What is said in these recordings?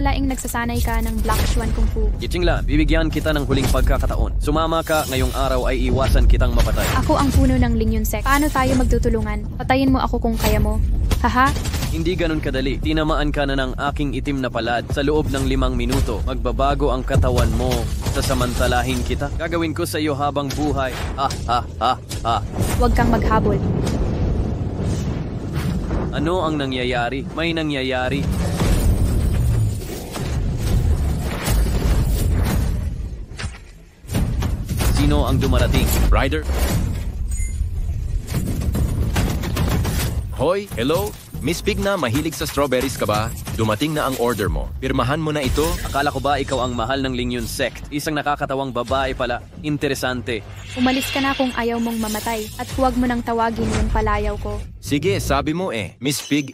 akalaing nagsasanay ka ng Black Swan Kung Fu. Yichinglan, bibigyan kita ng huling pagkakataon. Sumama ka, ngayong araw ay iwasan kitang mapatay. Ako ang puno ng Lingyun Sect. Paano tayo magtutulungan? Patayin mo ako kung kaya mo. Haha? Hindi ganun kadali. Tinamaan ka na ng aking itim na palad sa loob ng 5 minuto. Magbabago ang katawan mo. Sasamantalahin kita. Gagawin ko sa iyo habang buhay. Huwag kang maghabol. Ano ang nangyayari? May nangyayari. Sino ang dumarating? Ryder? Hoy, hello? Miss Pigna, mahilig sa strawberries ka ba? Dumating na ang order mo. Pirmahan mo na ito. Akala ko ba ikaw ang mahal ng Lingyun Sect? Isang nakakatawang babae pala. Interesante. Umalis ka na kung ayaw mong mamatay at huwag mo nang tawagin yung palayaw ko. Sige, sabi mo Miss Pig,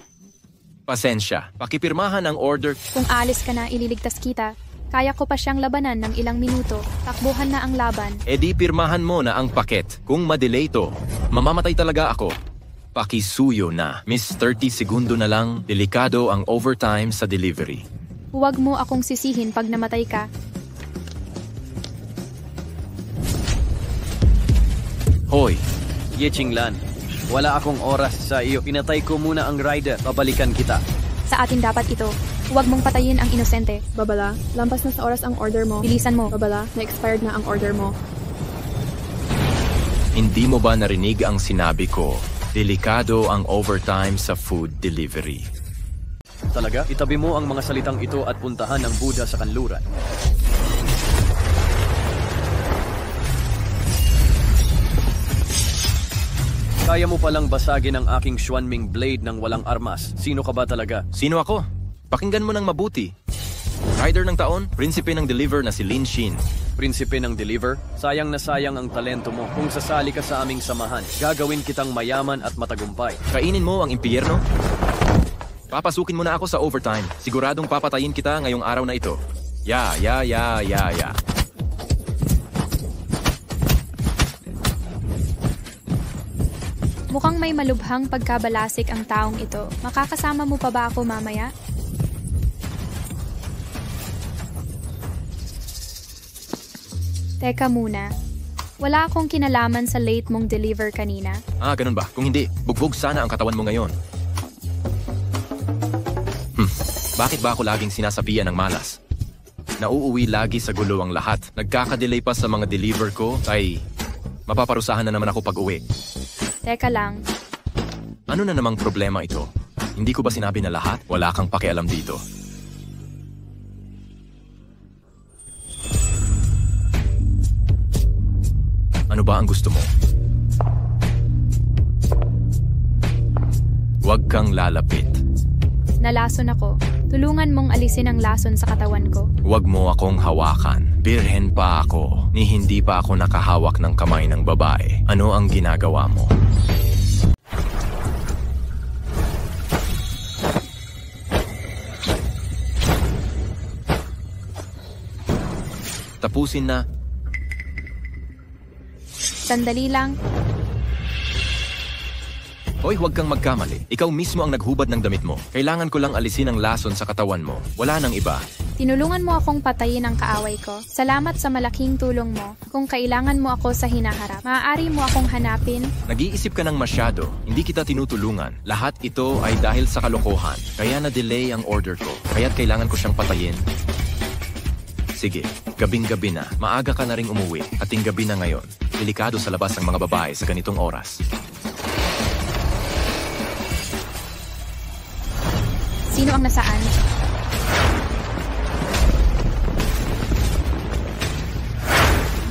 pasensya. Pakipirmahan ang order. Kung alis ka na, ililigtas kita. Kaya ko pa siyang labanan ng ilang minuto. Takbuhan na ang laban. Di pirmahan mo na ang paket. Kung madelay to, mamamatay talaga ako. Pakisuyo na. Miss 30 segundo na lang, delikado ang overtime sa delivery. Huwag mo akong sisihin pag namatay ka. Hoy, Yichinglan, wala akong oras sa iyo. Pinatay ko muna ang rider. Babalikan kita. Sa atin dapat ito. Huwag mong patayin ang inosente. Babala, lampas na sa oras ang order mo. Bilisan mo. Babala, na-expired na ang order mo. hindi mo ba narinig ang sinabi ko? Delikado ang overtime sa food delivery. Talaga? Itabi mo ang mga salitang ito at puntahan ang Buddha sa kanluran. Kaya mo palang basagin ang aking Xuanming blade ng walang armas. Sino ka ba talaga? Sino ako? Pakinggan mo ng mabuti. Rider ng taon, prinsipe ng deliver na si Lin Shin. Prinsipe ng deliver? Sayang na sayang ang talento mo. Kung sasali ka sa aming samahan, gagawin kitang mayaman at matagumpay. Kainin mo ang impyerno? Papasukin mo na ako sa overtime. Siguradong papatayin kita ngayong araw na ito. Ya. Mukhang may malubhang pagkabalasik ang taong ito. Makakasama mo pa ba ako mamaya? Teka muna. Wala akong kinalaman sa late mong deliver kanina. Ganun ba? Kung hindi, bugbog sana ang katawan mo ngayon. Bakit ba ako laging sinasabihan ng malas? Nauuwi lagi sa gulo ang lahat. Nagkakadelay pa sa mga deliver ko, ay mapaparusahan na naman ako pag-uwi. Teka lang. Ano na namang problema ito? Hindi ko ba sinabi na lahat? Wala kang pakialam dito. Ano ba ang gusto mo? Huwag kang lalapit. Nalason ako. Tulungan mong alisin ang lason sa katawan ko. Huwag mo akong hawakan. Birhen pa ako, ni hindi pa ako nakahawak ng kamay ng babae. Ano ang ginagawa mo? Tapusin na. Sandali lang. Hoy, huwag kang magkamali. Ikaw mismo ang naghubad ng damit mo. Kailangan ko lang alisin ang lason sa katawan mo. Wala nang iba. Tinulungan mo akong patayin ang kaaway ko. Salamat sa malaking tulong mo. Kung kailangan mo ako sa hinaharap, maaari mo akong hanapin. Nag-iisip ka ng masyado. Hindi kita tinutulungan. Lahat ito ay dahil sa kalokohan. Kaya na-delay ang order ko. Kaya't kailangan ko siyang patayin. Sige, gabing-gabi na. Maaga ka na ring umuwi. Ating gabi na ngayon. Delikado sa labas ang mga babae sa ganitong oras. Sino ang nasaan?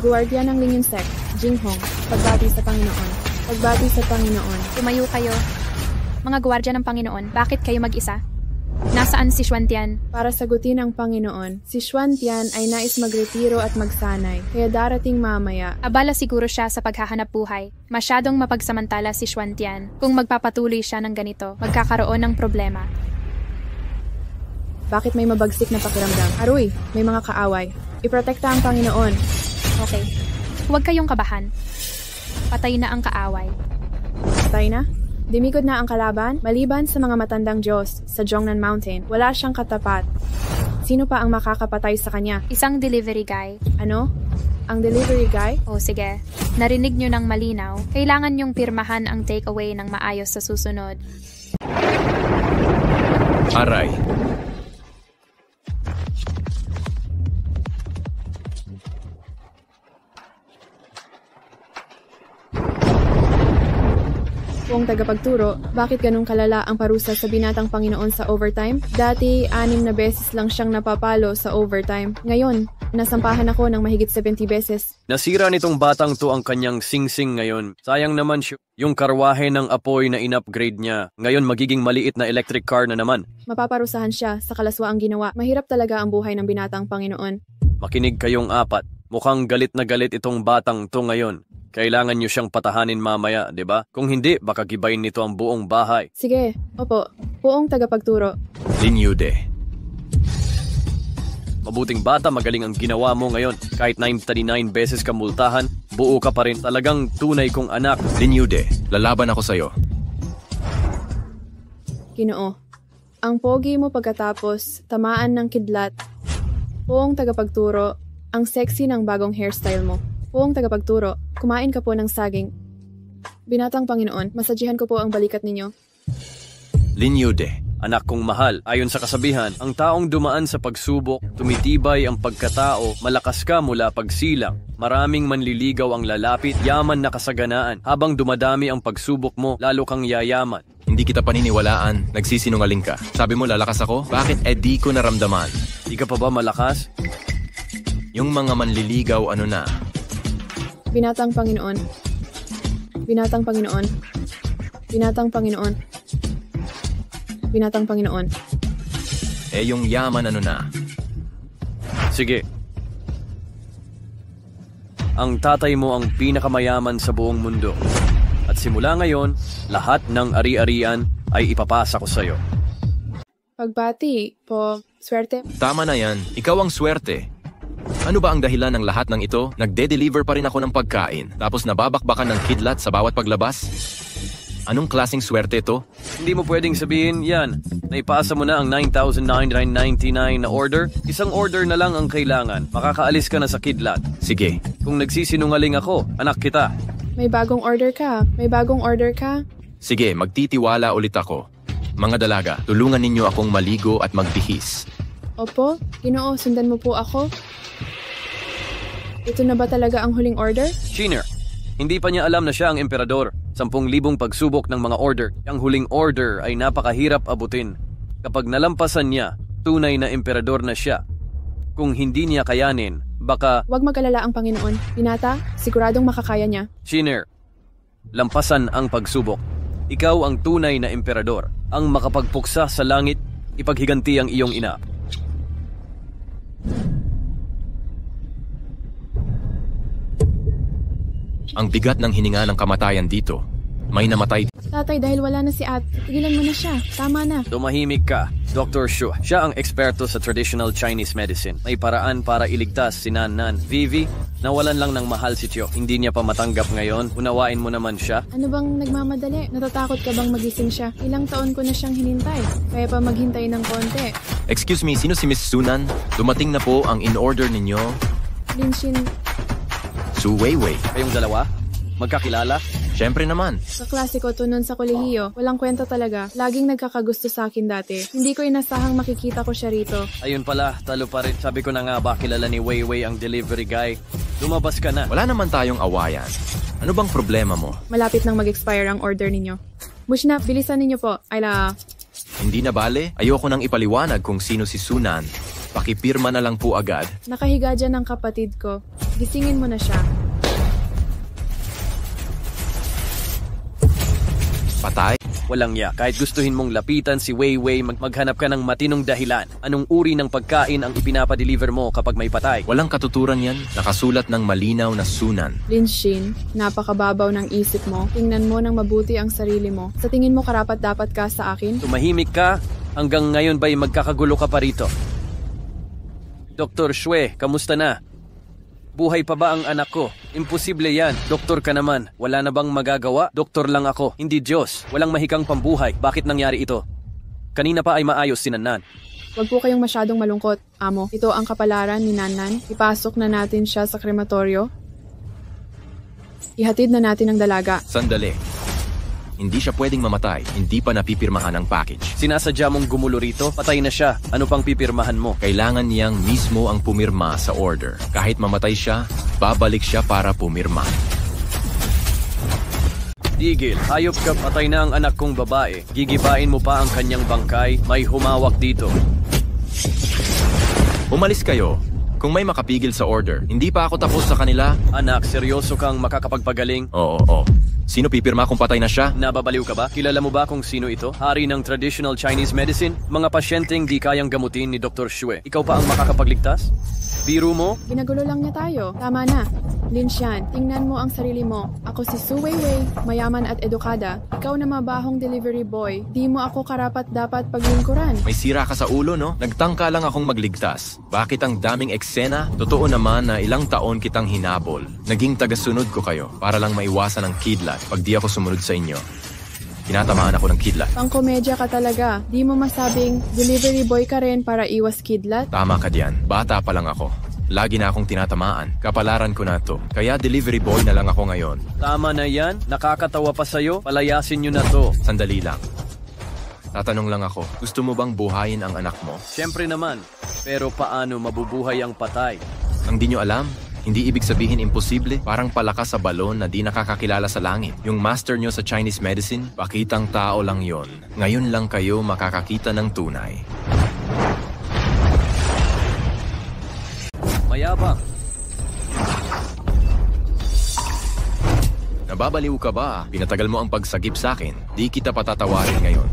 Guardia ng Lingyun Sect, Jinghong, pagbati sa Panginoon. Pagbati sa Panginoon. Tumayo kayo. Mga gwardiya ng Panginoon, bakit kayo mag-isa? Nasaan si Xuantian? Para sagutin ang Panginoon, si Xuantian ay nais magretiro at magsanay, kaya darating mamaya. Abala siguro siya sa paghahanap buhay. Masyadong mapagsamantala si Xuantian. Kung magpapatuloy siya ng ganito, magkakaroon ng problema. Bakit may mabagsik na pakiramdam? Aruy, may mga kaaway. Iprotekta ang Panginoon. Okay. Huwag kayong kabahan. Patay na ang kaaway. Patay na? Dimikod na ang kalaban, maliban sa mga matandang Diyos sa Zhongnan Mountain. Wala siyang katapat. Sino pa ang makakapatay sa kanya? Isang delivery guy. Ano? Ang delivery guy? O sige, narinig nyo ng malinaw. Kailangan nyong pirmahan ang takeaway ng maayos sa susunod. Aray. Kung tagapagturo, bakit ganun kalala ang parusa sa binatang Panginoon sa overtime? Dati, 6 na beses lang siyang napapalo sa overtime. Ngayon, nasampahan ako ng mahigit 70 beses. Nasira nitong batang to ang kanyang singsing ngayon. Sayang naman yung karwahe ng apoy na in-upgrade niya. Ngayon magiging maliit na electric car na naman. Mapaparusahan siya sa kalaswaang ginawa. Mahirap talaga ang buhay ng binatang Panginoon. Makinig kayong apat. Mukhang galit na galit itong batang to ngayon. Kailangan nyo siyang patahanin mamaya, di ba? Kung hindi, baka gibayin nito ang buong bahay. Sige, opo. Buong tagapagturo. Linyude. Mabuting bata, magaling ang ginawa mo ngayon. Kahit 99 beses ka multahan, buo ka pa rin. Talagang tunay kong anak. Linyude, lalaban ako sa'yo. Ginoo. Ang pogi mo pagkatapos, tamaan ng kidlat. Buong tagapagturo, ang sexy ng bagong hairstyle mo. Buong tagapagturo, kumain ka po ng saging. Binatang Panginoon, masajihan ko po ang balikat ninyo. Linyude. Anak kong mahal, ayon sa kasabihan, ang taong dumaan sa pagsubok, tumitibay ang pagkatao, malakas ka mula pagsilang. Maraming manliligaw ang lalapit, yaman na kasaganaan. Habang dumadami ang pagsubok mo, lalo kang yayaman. Hindi kita paniniwalaan, nagsisinungaling ka. Sabi mo lalakas ako? Bakit di ko naramdaman? Di ka pa ba malakas? Yung mga manliligaw ano na? Binatang Panginoon. Binatang Panginoon. Binatang Panginoon. Binatang Panginoon. Yung yaman ano na? Sige. Ang tatay mo ang pinakamayaman sa buong mundo. At simula ngayon, lahat ng ari-arian ay ipapasa ko sa'yo. Pagbati po, swerte. Tama na yan, ikaw ang swerte. Ano ba ang dahilan ng lahat ng ito? Nagde-deliver pa rin ako ng pagkain, tapos nababakbakan ng kidlat sa bawat paglabas? Anong klaseng swerte ito? Hindi mo pwedeng sabihin, yan, naipasa mo na ang 9,999 na order. Isang order na lang ang kailangan. Makakaalis ka na sa kidlat. Sige. Kung nagsisinungaling ako, anak kita. May bagong order ka. May bagong order ka. Sige, magtitiwala ulit ako. Mga dalaga, tulungan ninyo akong maligo at magbihis. Opo, Ginoo, sundan mo po ako. Ito na ba talaga ang huling order? Shiner, hindi pa niya alam na siya ang emperador. 10,000 pagsubok ng mga order. Ang huling order ay napakahirap abutin. Kapag nalampasan niya, tunay na emperador na siya. Kung hindi niya kayanin, baka... Huwag mag-alala ang Panginoon. Binata, siguradong makakaya niya. Shiner, lampasan ang pagsubok. Ikaw ang tunay na emperador. Ang makapagpuksa sa langit, ipaghiganti ang iyong ina. Ang bigat ng hininga ng kamatayan dito. May namatay. Tatay, dahil wala na si At, tigilan mo na siya. Tama na. Tumahimik ka, Dr. Shu. Siya ang eksperto sa traditional Chinese medicine. May paraan para iligtas si Nan. Vivi, nawalan lang ng mahal si Tio. Hindi niya pa matanggap ngayon. Unawain mo naman siya. Ano bang nagmamadali? Natatakot ka bang magising siya? Ilang taon ko na siyang hinintay. Kaya pa maghintay ng konti. Excuse me, sino si Miss Sunan? Dumating na po ang in-order ninyo. Linshin, Su Weiwei. Kayong dalawa? Magkakilala? Siyempre naman. kaklase ko to nun sa kolehiyo. Walang kwenta talaga. Laging nagkakagusto sa akin dati. Hindi ko inasahang makikita ko siya rito. Ayun pala, talo pa rin. Sabi ko na nga ba, kilala ni Weiwei ang delivery guy. Lumabas ka na. Wala naman tayong awayan. Ano bang problema mo? Malapit nang mag-expire ang order ninyo. Mushna, bilisan ninyo po. Hindi na bale? Ayoko nang ipaliwanag kung sino si Sunan. Pakipirma na lang po agad. Nakahiga dyan ang kapatid ko. Gisingin mo na siya. Patay? Walang ya. Kahit gustuhin mong lapitan si Weiwei, maghanap ka ng matinong dahilan. Anong uri ng pagkain ang ipinapadeliver mo kapag may patay? Walang katuturan yan. Nakasulat ng malinaw na Sunan. Linshin, napakababaw ng isip mo. Tingnan mo ng mabuti ang sarili mo. Sa tingin mo karapat-dapat ka sa akin? Tumahimik ka? Hanggang ngayon ba'y magkakagulo ka pa rito? Dr. Shue, kamusta na? Buhay pa ba ang anak ko? Imposible yan. Doktor ka naman. Wala na bang magagawa? Doktor lang ako, hindi Diyos. Walang mahikang pambuhay. Bakit nangyari ito? Kanina pa ay maayos si Nan. Huwag po kayong masyadong malungkot, amo. Ito ang kapalaran ni Nanan. Ipasok na natin siya sa krematoryo. Ihatid na natin ang dalaga. Sandali. Hindi siya pwedeng mamatay. Hindi pa napipirmahan ang package. Sinasadya mong gumulo rito? Patay na siya. Ano pang pipirmahan mo? Kailangan niyang mismo ang pumirma sa order. Kahit mamatay siya, babalik siya para pumirma. Tigil, hayop ka, patay na ang anak kong babae. Gigibain mo pa ang kanyang bangkay, may humawak dito. Umalis kayo. Kung may makapigil sa order, hindi pa ako tapos sa kanila. Anak, seryoso kang makakapagpagaling? Oo. Sino pipirma kung patay na siya? Nababaliw ka ba? Kilala mo ba kung sino ito? Hari ng traditional Chinese medicine? Mga pasyenteng di kayang gamutin ni Dr. Xue. Ikaw pa ang makakapagligtas? Biro mo? Ginagulo lang niya tayo. Tama na. Lin Xian, tingnan mo ang sarili mo. Ako si Su Weiwei, mayaman at edukada. Ikaw na mabahong delivery boy. Di mo ako karapat dapat paglingkuran. May sira ka sa ulo, no? Nagtangka lang akong magligtas. Bakit ang daming eksena? Totoo naman na ilang taon kitang hinabol. Naging tagasunod ko kayo para lang maiwasan ang kidlat pag di ako sumunod sa inyo. Tinatamaan ako ng kidlat. Pangkomedya ka talaga. Di mo masabing delivery boy ka rin para iwas kidlat? Tama ka diyan. Bata pa lang ako. Lagi na akong tinatamaan. Kapalaran ko na to. Kaya delivery boy na lang ako ngayon. Tama na yan. Nakakatawa pa sa'yo. Palayasin nyo na to. Sandali lang. Tatanong lang ako, gusto mo bang buhayin ang anak mo? Siyempre naman. Pero paano mabubuhay ang patay? Ang di nyo alam, hindi ibig sabihin imposible. Parang palakas sa balon na di nakakakilala sa langit. Yung master nyo sa Chinese medicine, pakitang tao lang yon. Ngayon lang kayo makakakita ng tunay. Mayabang. Nababaliw ka ba? Pinatagal mo ang pagsagip sa akin. Di kita patatawarin ngayon.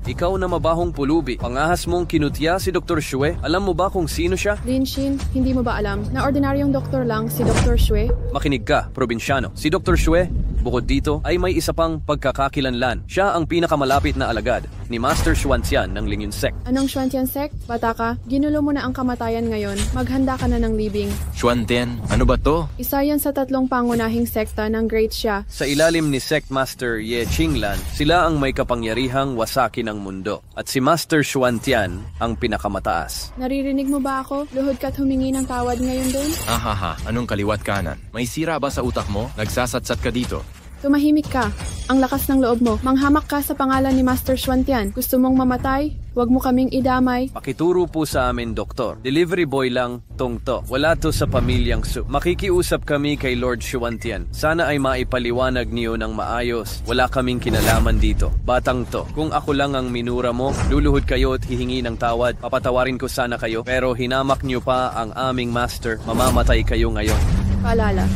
Ikaw na mabahong pulubi. Pangahas mong kinutya si Dr. Xue. Alam mo ba kung sino siya? Lin Xin, hindi mo ba alam na ordinaryong doktor lang si Dr. Xue? Makinig ka, probinsyano. Si Dr. Xue, bukod dito, ay may isa pang pagkakakilanlan. Siya ang pinakamalapit na alagad ni Master Xuantian ng Lingyun Sect. Anong Xuantian Sect? Bata ka, ginulo mo na ang kamatayan ngayon. Maghanda ka na ng libing. Xuantian, ano ba to? Isa yan sa 3 pangunahing sekta ng Great Xia. Sa ilalim ni Sect Master Ye Qinglan, sila ang may kapangyarihang wasaki ng mundo. At si Master Xuantian ang pinakamataas. Naririnig mo ba ako? Luhod ka't humingi ng tawad ngayon din? Ahaha, anong kaliwat kanan? May sira ba sa utak mo? Nagsasatsat ka dito. Tumahimik ka. Ang lakas ng loob mo. Manghamak ka sa pangalan ni Master Xuantian. Gusto mong mamatay? Huwag mo kaming idamay. Pakituro po sa amin, Doktor. Delivery boy lang, tong to. Wala to sa pamilyang Su. Makikiusap kami kay Lord Xuantian. Sana ay maipaliwanag niyo ng maayos. Wala kaming kinalaman dito. Batang to. Kung ako lang ang minura mo, luluhod kayo at hihingi ng tawad. Papatawarin ko sana kayo. Pero hinamak niyo pa ang aming master. Mamamatay kayo ngayon. Paalala.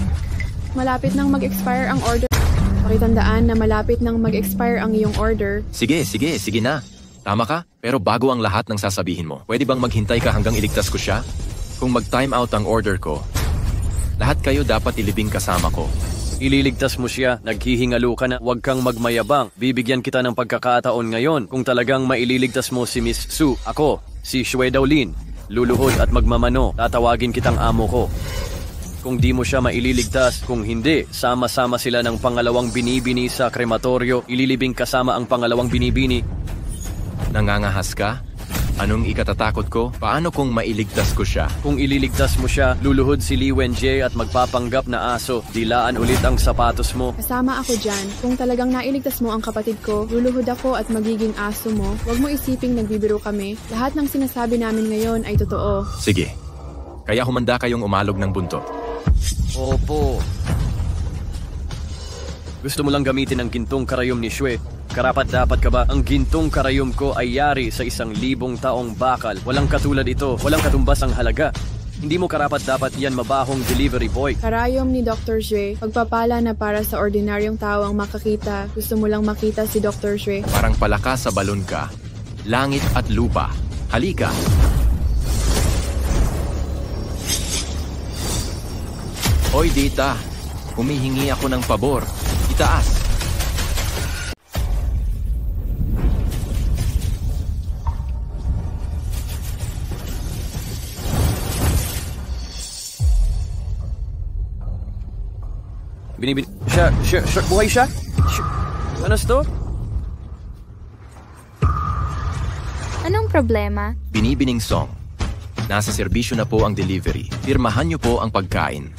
Malapit nang mag-expire ang order. Pakitandaan na malapit nang mag-expire ang iyong order. Sige na. Tama ka, pero bago ang lahat ng sasabihin mo, pwede bang maghintay ka hanggang iligtas ko siya? Kung mag-time out ang order ko, lahat kayo dapat ilibing kasama ko. Ililigtas mo siya, naghihingalo ka na, huwag kang magmayabang. Bibigyan kita ng pagkakataon ngayon kung talagang maililigtas mo si Miss Su. Ako, si Xue Daolin, luluhod at magmamano, tatawagin kitang amo ko. Kung di mo siya maililigtas, kung hindi, sama-sama sila ng pangalawang binibini sa krematoryo, ililibing kasama ang pangalawang binibini. Nangangahas ka? Anong ikatatakot ko? Paano kung mailigtas ko siya? Kung ililigtas mo siya, luluhod si Li Wenjie at magpapanggap na aso. Dilaan ulit ang sapatos mo. Kasama ako dyan. Kung talagang nailigtas mo ang kapatid ko, luluhod ako at magiging aso mo. Huwag mo isiping nagbibiro kami. Lahat ng sinasabi namin ngayon ay totoo. Sige. Kaya humanda kayong umalog ng buntot. Opo. Gusto mo lang gamitin ang gintong karayom ni Xue? Karapat-dapat ka ba? Ang gintong karayom ko ay yari sa 1,000 taong bakal. Walang katulad ito. Walang katumbas ang halaga. Hindi mo karapat-dapat yan mabahong delivery boy. Karayom ni Dr. Xue, pagpapala na para sa ordinaryong tao ang makakita. Gusto mo lang makita si Dr. Xue. Parang palakas sa balon ka. Langit at lupa. Halika. Hoy, Dita. Humihingi ako ng pabor. Itaas. Siya, buhay siya? Ano to? Anong problema? Binibining Song. Nasa serbisyo na po ang delivery. Pirmahan niyo po ang pagkain.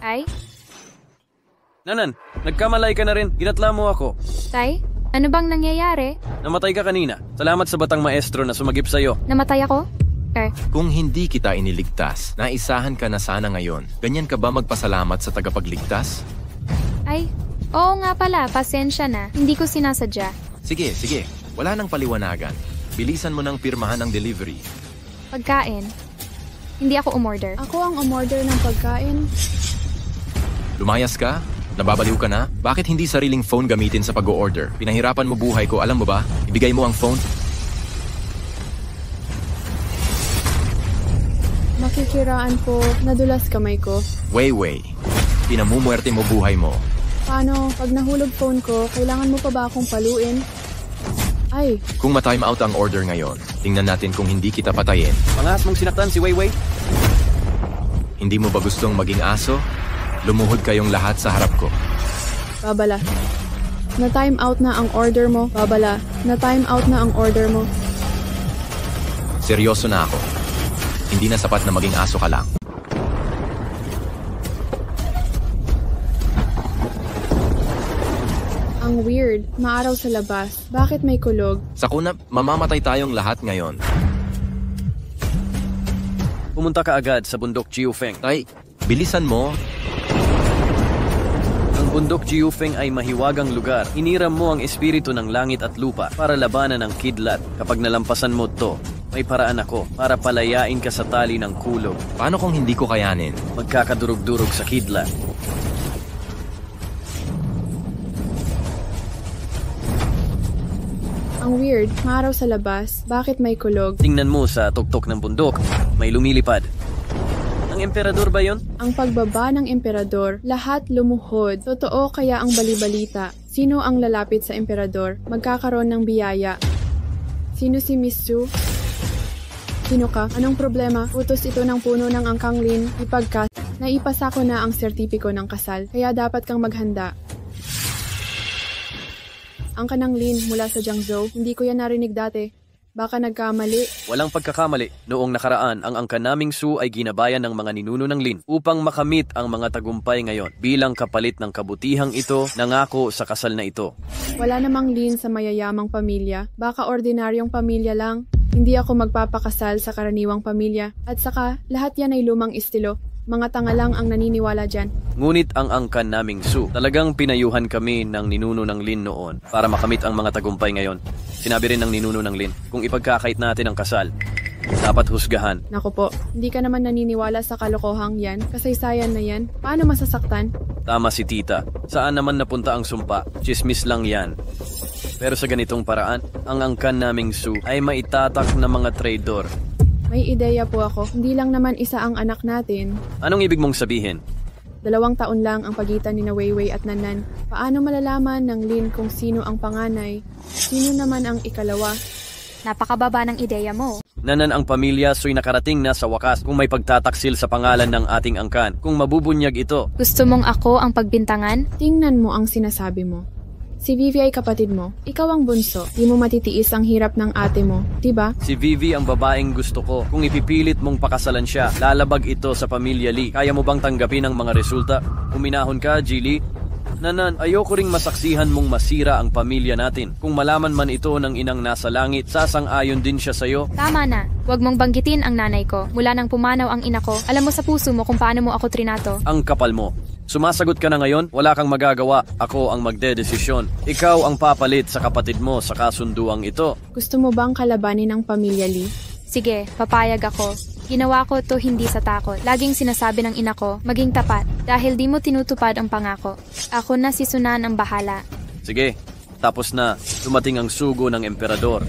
Ay, Nanan, nagkamalay ka na rin. Ginatla mo ako. Tay? Ano bang nangyayari? Namatay ka kanina. Salamat sa batang maestro na sumagip sa'yo. Namatay ako? Kung hindi kita iniligtas, naisahan ka na sana ngayon. Ganyan ka ba magpasalamat sa tagapagligtas? Ay, oo nga pala, pasensya na. Hindi ko sinasadya. Sige, sige. Wala nang paliwanagan. Bilisan mo nang pirmahan ang delivery. Pagkain. Hindi ako umorder. Ako ang umorder ng pagkain. Lumayas ka? Nababaliw ka na? Bakit hindi sariling phone gamitin sa pag-o-order? Pinahirapan mo buhay ko, alam mo ba? Ibigay mo ang phone. Makikiraan po, nadulas kamay ko. Way. Pinamumuerte mo buhay mo. Paano, pag nahulog phone ko, kailangan mo pa ba akong paluin? Ay, Kung ma-time out ang order ngayon, tingnan natin kung hindi kita patayin. Pangas mong sinaktan si Weiwei? Hindi mo ba gustong maging aso? Lumuhod kayong lahat sa harap ko. babala. Na-time out na ang order mo, babala. Na-time out na ang order mo. Seryoso na ako. Hindi na sapat na maging aso ka lang. Ang weird, maaraw sa labas. Bakit may kulog? Sa kuna, mamamatay tayong lahat ngayon. Pumunta ka agad sa bundok Jiufeng. Tay, bilisan mo. Ang bundok Jiufeng ay mahiwagang lugar. Iniram mo ang espiritu ng langit at lupa para labanan ang kidlat. Kapag nalampasan mo to, may paraan ako para palayain ka sa tali ng kulog. Paano kung hindi ko kayanin? Magkakadurog-durog sa kidlat. Ang weird, maaraw sa labas. Bakit may kulog? Tingnan mo sa tuktok ng bundok. May lumilipad. Ang emperador ba yon? Ang pagbaba ng emperador, lahat lumuhod. Totoo kaya ang balibalita. Sino ang lalapit sa emperador? Magkakaroon ng biyaya. Sino si Miss Su? Sino ka? Anong problema? Utos ito ng puno ng Angkang Lin. Ipagkas. Naipasa ko na ang sertipiko ng kasal. Kaya dapat kang maghanda. Ang kanang Lin mula sa Jiangzhou. Hindi ko yan narinig dati. Baka nagkamali. Walang pagkakamali. Noong nakaraan, ang angka naming Su ay ginabayan ng mga ninuno ng Lin upang makamit ang mga tagumpay ngayon. Bilang kapalit ng kabutihang ito, nangako sa kasal na ito. Wala namang Lin sa mayayamang pamilya. Baka ordinaryong pamilya lang. Hindi ako magpapakasal sa karaniwang pamilya. At saka, lahat yan ay lumang estilo. Mga tanga lang ang naniniwala dyan. Ngunit ang angkan naming Su, talagang pinayuhan kami ng ninuno ng Lin noon para makamit ang mga tagumpay ngayon. Sinabi rin ng ninuno ng Lin, kung ipagkakait natin ang kasal, dapat husgahan. Naku po, hindi ka naman naniniwala sa kalokohang yan. Kasaysayan na yan. Paano masasaktan? Tama si tita. Saan naman napunta ang sumpa? Chismis lang yan. Pero sa ganitong paraan, ang angkan naming Su ay maitatak na mga traidor. May ideya po ako. Hindi lang naman isa ang anak natin. Anong ibig mong sabihin? 2 taon lang ang pagitan ni na Weiwei at Nanan. Paano malalaman ng Lin kung sino ang panganay? Sino naman ang ikalawa? Napakababa ng ideya mo. Nanan ang pamilya Su'y nakarating na sa wakas kung may pagtataksil sa pangalan ng ating angkan. Kung mabubunyag ito, Gusto mong ako ang pagbintangan? Tingnan mo ang sinasabi mo. Si Vivi ay kapatid mo. Ikaw ang bunso. Di mo matitiis ang hirap ng ate mo. Diba? si Vivi ang babaeng gusto ko. Kung ipipilit mong pakasalan siya, lalabag ito sa pamilya Lee. Kaya mo bang tanggapin ang mga resulta? Uminahon ka, Jilly? Nanan, ayoko ring masaksihan mong masira ang pamilya natin. Kung malaman man ito ng inang nasa langit, sasang-ayon din siya sa'yo. Tama na. Huwag mong banggitin ang nanay ko. Mula nang pumanaw ang ina ko, alam mo sa puso mo kung paano mo ako trinato. Ang kapal mo. Sumasagot ka na ngayon, wala kang magagawa. Ako ang magdedesisyon. Ikaw ang papalit sa kapatid mo sa kasunduang ito. Gusto mo bang kalabanin ang pamilya Lee? Sige, papayag ako. Ginawa ko to hindi sa takot. Laging sinasabi ng ina ko, maging tapat. Dahil di mo tinutupad ang pangako. Ako na si Sunan ang bahala. Sige, tapos na. Dumating ang sugo ng emperador.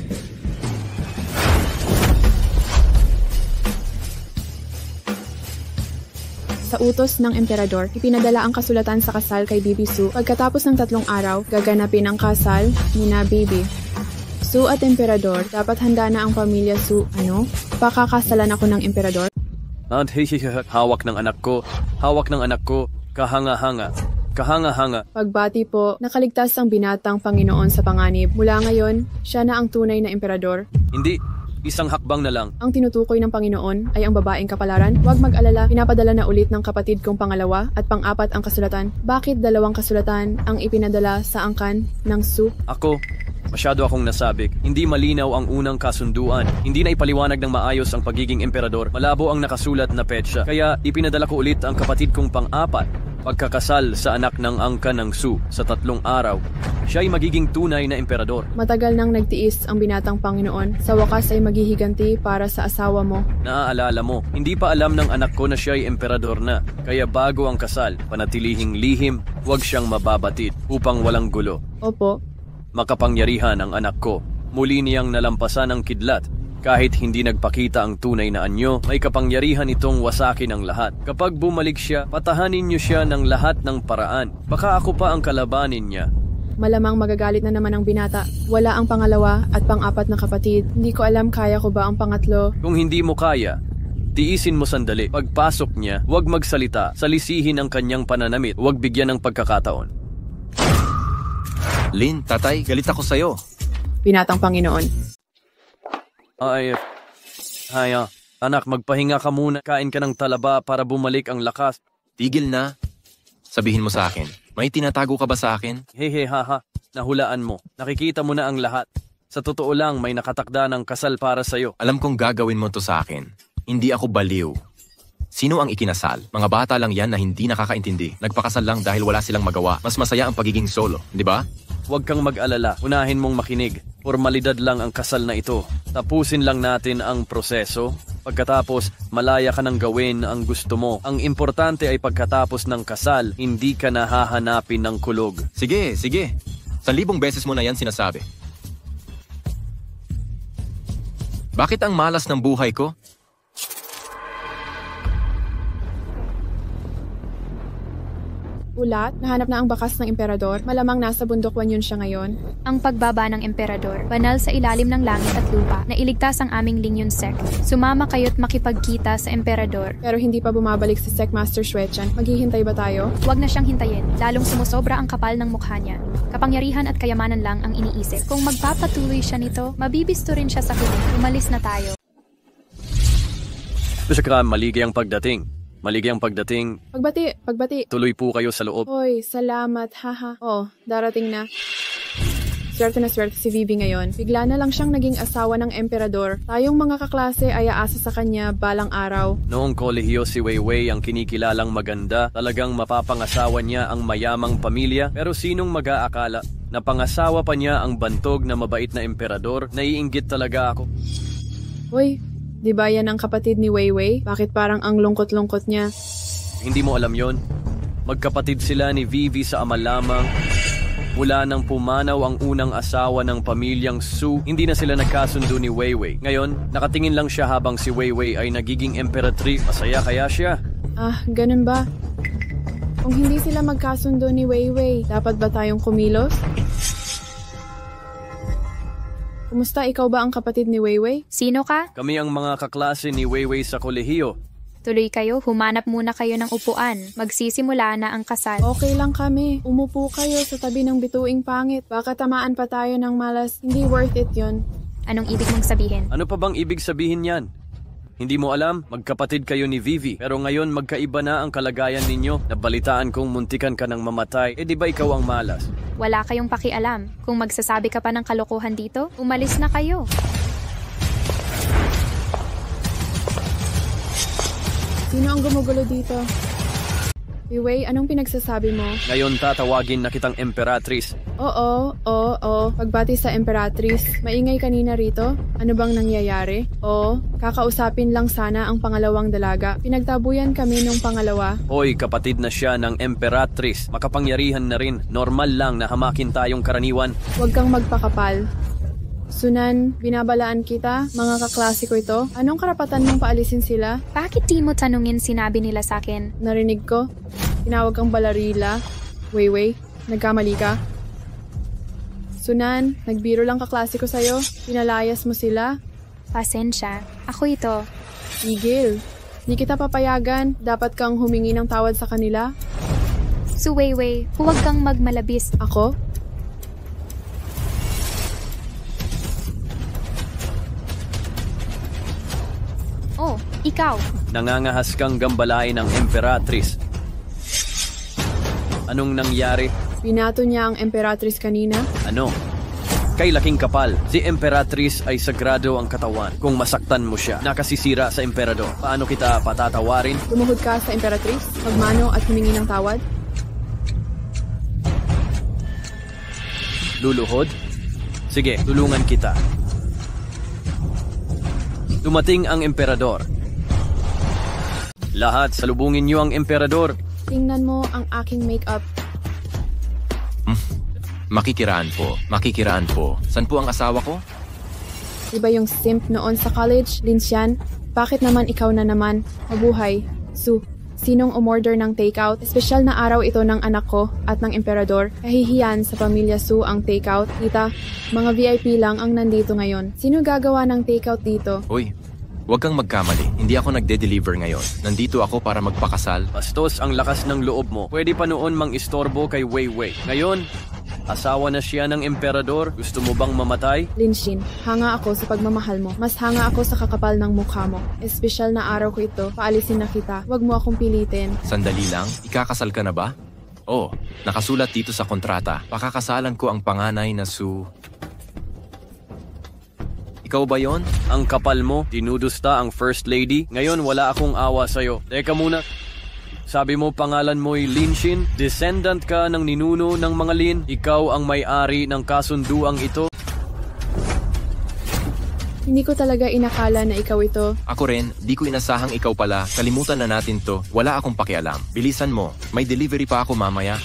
Sa utos ng emperador, ipinadala ang kasulatan sa kasal kay Bibi Su. Pagkatapos ng 3 araw, gaganapin ang kasal ni na Bibi. Su at emperador, dapat handa na ang pamilya Su. Ano? Pakakasalan ako ng emperador? Hawak ng anak ko. Hawak ng anak ko. Kahanga-hanga. kahanga-hanga. Pagbati po, nakaligtas ang binatang Panginoon sa panganib. Mula ngayon, siya na ang tunay na emperador. Hindi, isang hakbang na lang. Ang tinutukoy ng Panginoon ay ang babaeng kapalaran. Huwag mag-alala, pinapadala na ulit ng kapatid kong pangalawa at pang-apat ang kasulatan. Bakit 2 kasulatan ang ipinadala sa angkan ng Su? Ako, masyado akong nasabik. Hindi malinaw ang unang kasunduan. Hindi na ipaliwanag ng maayos ang pagiging emperador. Malabo ang nakasulat na petsa. Kaya ipinadala ko ulit ang kapatid kong pang-apat. Pagkakasal sa anak ng angkan ng Su sa 3 araw. Siya ay magiging tunay na emperador. Matagal nang nagtiis ang binatang Panginoon. Sa wakas ay maghihiganti para sa asawa mo. Naaalala mo, hindi pa alam ng anak ko na siya ay emperador na. Kaya bago ang kasal, panatilihing lihim, huwag siyang mababatid upang walang gulo. Opo. Makapangyarihan ang anak ko. Muli niyang nalampasan ang kidlat. Kahit hindi nagpakita ang tunay na anyo, may kapangyarihan itong wasakin ang lahat. Kapag bumalik siya, patahanin niyo siya ng lahat ng paraan. Baka ako pa ang kalabanin niya. Malamang magagalit na naman ang binata. Wala ang pangalawa at pang-apat na kapatid. Hindi ko alam kaya ko ba ang pangatlo. Kung hindi mo kaya, tiisin mo sandali. Pagpasok niya, huwag magsalita. Salisihin ang kanyang pananamit. Huwag bigyan ng pagkakataon. Lin, tatay, galit ako sa'yo. Binatang Panginoon. Anak, magpahinga ka muna. Kain ka ng talaba para bumalik ang lakas. Tigil na. Sabihin mo sa akin, may tinatago ka ba sa akin? Hehe haha, nahulaan mo. Nakikita mo na ang lahat. Sa totoo lang, may nakatakda ng kasal para sa'yo. Alam kong gagawin mo to sa akin. Hindi ako baliw. Sino ang ikinasal? Mga bata lang yan na hindi nakakaintindi. Nagpakasal lang dahil wala silang magawa. Mas masaya ang pagiging solo, di ba? Huwag kang mag-alala. Unahin mong makinig. Formalidad lang ang kasal na ito. Tapusin lang natin ang proseso. Pagkatapos, malaya ka nang gawin ang gusto mo. Ang importante ay pagkatapos ng kasal, hindi ka nahahanapin ng kulog. Sige. 1,000 beses mo na yan sinasabi. Bakit ang malas ng buhay ko? Ulat, nahanap na ang bakas ng emperador. Malamang nasa bundok Wanyon siya ngayon. Ang pagbaba ng emperador, banal sa ilalim ng langit at lupa, na iligtas ang aming Lingyon sect. Sumama kayo't makipagkita sa emperador. Pero hindi pa bumabalik si Sec Master Xuechan. Maghihintay ba tayo? Huwag na siyang hintayin, lalong sumusobra ang kapal ng mukha niya. Kapangyarihan at kayamanan lang ang iniisip. Kung magpapatuloy siya nito, mabibisto rin siya sa huli. Umalis na tayo. Saka maligayang pagdating. Pagbati. Tuloy po kayo sa loob. Hoy, salamat, haha. Oh, darating na. Swerte na swerte si Vivi ngayon. Bigla na lang siyang naging asawa ng emperador. Tayong mga kaklase ay aasa sa kanya balang araw. Noong kolehiyo si Weiwei ang kinikilalang maganda, talagang mapapangasawa niya ang mayamang pamilya. Pero sinong mag-aakala na pangasawa pa niya ang bantog na mabait na emperador? Naiinggit talaga ako. Hoy, di ba yan ang kapatid ni Weiwei? Bakit parang ang lungkot-lungkot niya? Hindi mo alam yon? Magkapatid sila ni Vivi sa ama lamang. Mula nang pumanaw ang unang asawa ng pamilyang Su, hindi na sila nagkasundo ni Weiwei. Ngayon, nakatingin lang siya habang si Weiwei ay nagiging emperatrice. Masaya kaya siya? Ah, ganun ba? Kung hindi sila magkasundo ni Weiwei, dapat ba tayong kumilos? Kumusta, ikaw ba ang kapatid ni Weiwei? Sino ka? Kami ang mga kaklase ni Weiwei sa kolehiyo. Tuloy kayo, humanap muna kayo ng upuan. Magsisimula na ang kasal. Okay lang kami. Umupo kayo sa tabi ng bituing pangit. Baka tamaan pa tayo ng malas. Hindi worth it yon. Anong ibig mong sabihin? Ano pa bang ibig sabihin yan? Hindi mo alam, magkapatid kayo ni Vivi. Pero ngayon magkaiba na ang kalagayan ninyo. Nabalitaan kong muntikan ka ng mamatay. Di ba ikaw ang malas? Wala kayong pakialam. Kung magsasabi ka pa ng kalokohan dito, umalis na kayo. Sino ang gumugulo dito? Weiwei, anong pinagsasabi mo? Ngayon tatawagin na kitang emperatrice. Oo. Pagbati sa emperatrice. Maingay kanina rito. Ano bang nangyayari? Oo, kakausapin lang sana ang pangalawang dalaga. Pinagtabuyan kami nung pangalawa. Hoy, kapatid na siya ng emperatrice. Makapangyarihan na rin. Normal lang na hamakin tayong karaniwan. Huwag kang magpakapal. Sunan, binabalaan kita, mga kaklasiko ito. Anong karapatan mong paalisin sila? Bakit di mo tanungin sinabi nila sa akin? Narinig ko. Tinawag kang balarila. Weiwei, nagkamali ka. Sunan, nagbiro lang kaklasiko sa'yo. Pinalayas mo sila. Pasensya. Ako ito. Tigil. Di kita papayagan. Dapat kang humingi ng tawad sa kanila. Su Weiwei, huwag kang magmalabis. Ako? Oh, ikaw. Nangangahas kang gambalain ng Emperatrice. Anong nangyari? Binato niya ang Emperatrice kanina? Ano? Kay laking kapal, si Emperatrice ay sagrado ang katawan. Kung masaktan mo siya, nakasisira sa Emperador. Paano kita patatawarin? Lumuhod ka sa Emperatrice, magmano at humingi ng tawad? Luluhod? Sige, tulungan kita. Dumating ang Emperador. Lahat, salubungin niyo ang Emperador. Tingnan mo ang aking makeup. Makikiraan po. San po ang asawa ko? Iba yung simp noon sa college, Linsyan? Bakit naman ikaw na naman? Mabuhay. Su, sinong umorder ng takeout? Espesyal na araw ito ng anak ko at ng Emperador. Kahihiyan sa pamilya Su ang takeout. Tita, mga VIP lang ang nandito ngayon. Sino gagawa ng takeout dito? Uy, huwag kang magkamali. Hindi ako nagde-deliver ngayon. Nandito ako para magpakasal. Bastos, ang lakas ng loob mo. Pwede pa noon mang-istorbo kay Weiwei. Ngayon, asawa na siya ng Emperador. Gusto mo bang mamatay? Linshin, hanga ako sa pagmamahal mo. Mas hanga ako sa kakapal ng mukha mo. Espesyal na araw ko ito. Paalisin na kita. Huwag mo akong pilitin. Sandali lang, ikakasal ka na ba? Oh, nakasulat dito sa kontrata. Pakakasalan ko ang panganay na Su. Ikaw ba yon? Ang kapal mo, dinudusta ang First Lady. Ngayon, wala akong awa sa'yo. Teka muna. Sabi mo pangalan mo'y Linshin? Descendant ka ng ninuno ng mga Lin? Ikaw ang may-ari ng kasunduang ito? Hindi ko talaga inakala na ikaw ito. Ako rin, di ko inasahang ikaw pala. Kalimutan na natin to. Wala akong pakialam. Bilisan mo. May delivery pa ako mamaya.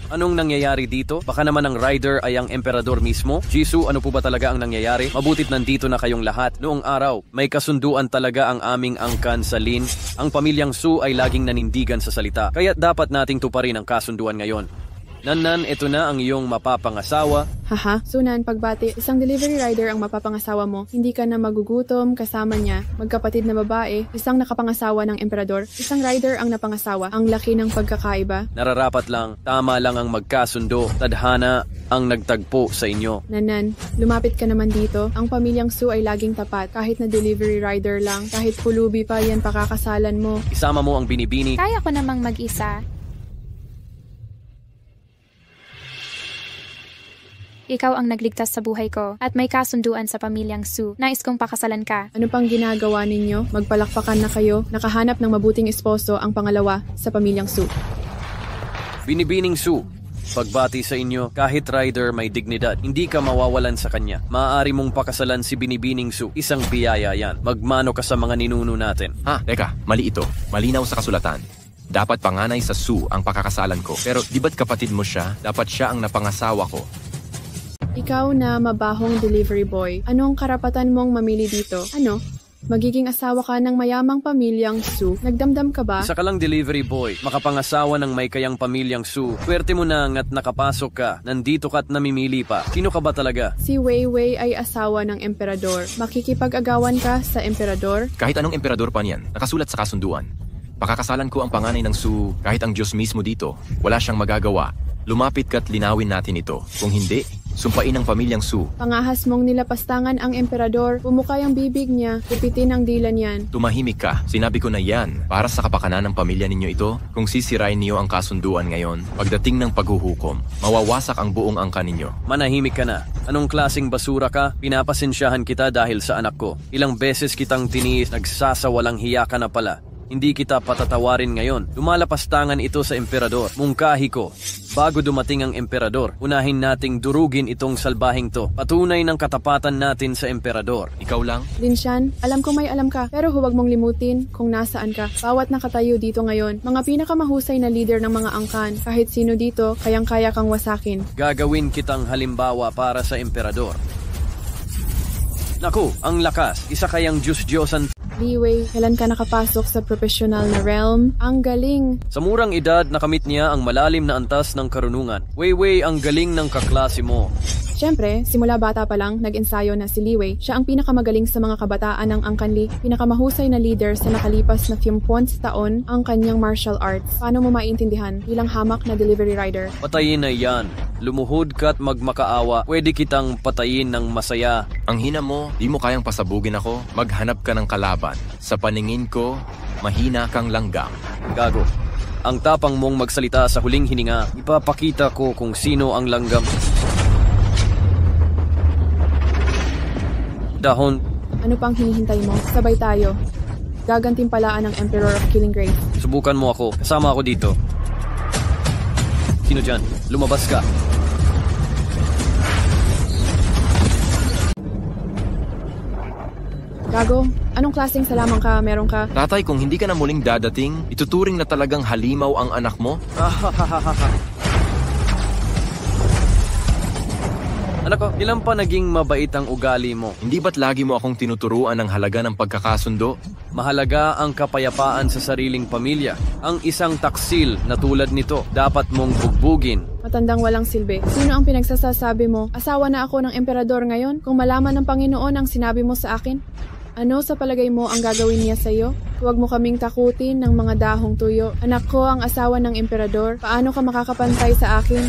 Anong nangyayari dito? Baka naman ang rider ay ang Emperador mismo? Jisoo, ano po ba talaga ang nangyayari? Mabutit nandito na kayong lahat. Noong araw, may kasunduan talaga ang aming angkan sa Lin. Ang pamilyang Su ay laging nanindigan sa salita. Kaya dapat nating tuparin ang kasunduan ngayon. Nanan, ito na ang iyong mapapangasawa. Haha, Sunan, pagbati, isang delivery rider ang mapapangasawa mo. Hindi ka na magugutom, kasama niya, magkapatid na babae, isang nakapangasawa ng Emperador, isang rider ang napangasawa. Ang laki ng pagkakaiba. Nararapat lang, tama lang ang magkasundo. Tadhana ang nagtagpo sa inyo. Nanan, lumapit ka naman dito. Ang pamilyang Su ay laging tapat. Kahit na delivery rider lang, kahit pulubi pa yan pakakasalan mo. Isama mo ang binibini. Kaya ko namang mag-isa. Ikaw ang nagligtas sa buhay ko at may kasunduan sa pamilyang Su. Nais kong pakasalan ka. Ano pang ginagawa ninyo? Magpalakpakan na kayo. Nakahanap ng mabuting esposo ang pangalawa sa pamilyang Su. Binibining Su, pagbati sa inyo, kahit rider may dignidad, hindi ka mawawalan sa kanya. Maaari mong pakasalan si Binibining Su. Isang biyaya yan. Magmano ka sa mga ninuno natin. Teka, mali ito. Malinaw sa kasulatan. Dapat panganay sa Su ang pakakasalan ko. Pero di ba't kapatid mo siya? Dapat siya ang napangasawa ko. Ikaw na mabahong delivery boy, anong karapatan mong mamili dito? Ano? Magiging asawa ka ng mayamang pamilyang Su. Nagdamdam ka ba? Isa ka lang delivery boy, makapangasawa ng may kayang pamilyang Su. Swerte mo na nga't nakapasok ka, nandito ka't namimili pa. Sino ka ba talaga? Si Weiwei ay asawa ng Emperador. Makikipag-agawan ka sa Emperador? Kahit anong emperador pa niyan, nakasulat sa kasunduan. Pakakasalan ko ang panganay ng Su, kahit ang Diyos mismo dito. Wala siyang magagawa. Lumapit ka't linawin natin ito. Kung hindi, sumpain ang pamilyang Su. Pangahas mong nilapastangan ang Emperador, pumukay ang bibig niya, kupitin ang dila niyan. Tumahimik ka. Sinabi ko na yan. Para sa kapakanan ng pamilya ninyo ito, kung sisirain niyo ang kasunduan ngayon, pagdating ng paghuhukom, mawawasak ang buong angka ninyo. Manahimik ka na. Anong klaseng basura ka? Pinapasensyahan kita dahil sa anak ko. Ilang beses kitang tiniis, nagsasawalang hiya ka na pala. Hindi kita patatawarin ngayon. Lumalapastangan ito sa Emperador. Mungkahi ko. Bago dumating ang Emperador, unahin nating durugin itong salbahing to. Patunay ng katapatan natin sa Emperador. Ikaw lang? Linshan, alam ko may alam ka, pero huwag mong limutin kung nasaan ka. Bawat nakatayo dito ngayon, mga pinakamahusay na leader ng mga angkan. Kahit sino dito, kayang-kaya kang wasakin. Gagawin kitang halimbawa para sa Emperador. Naku, ang lakas. Isa kayang Diyos-Diyosan. Weiwei, kailan ka nakapasok sa professional na realm? Ang galing! Sa murang edad, nakamit niya ang malalim na antas ng karunungan. Weiwei, ang galing ng kaklase mo. Siyempre, simula bata pa lang, nag-ensayo na si Li Wei. Siya ang pinakamagaling sa mga kabataan ng Angkan Li, pinakamahusay na leader sa nakalipas na 50 taon ang kanyang martial arts. Paano mo maintindihan bilang hamak na delivery rider? Patayin na yan. Lumuhod ka't magmakaawa. Pwede kitang patayin ng masaya. Ang hina mo, di mo kayang pasabugin ako. Maghanap ka ng kalaban. Sa paningin ko, mahina kang langgam. Gago. Ang tapang mong magsalita sa huling hininga. Ipapakita ko kung sino ang langgam. Dahon. Ano pang hinihintay mo? Sabay tayo. Gagantimpalaan ng Emperor of Killing Grace. Subukan mo ako. Kasama ako dito. Sino dyan? Lumabas ka. Gago, anong klaseng salamang ka meron ka? Tatay, kung hindi ka na muling dadating, ituturing na talagang halimaw ang anak mo? Anak ko, ilan pa naging mabait ang ugali mo? Hindi ba't lagi mo akong tinuturuan ng halaga ng pagkakasundo? Mahalaga ang kapayapaan sa sariling pamilya. Ang isang taksil na tulad nito, dapat mong bugbugin. Matandang walang silbi. Sino ang pinagsasasabi mo? Asawa na ako ng emperador ngayon? Kung malaman ng Panginoon ang sinabi mo sa akin? Ano sa palagay mo ang gagawin niya sa iyo? Huwag mo kaming takutin ng mga dahong tuyo. Anak ko ang asawa ng emperador. Paano ka makakapantay sa akin?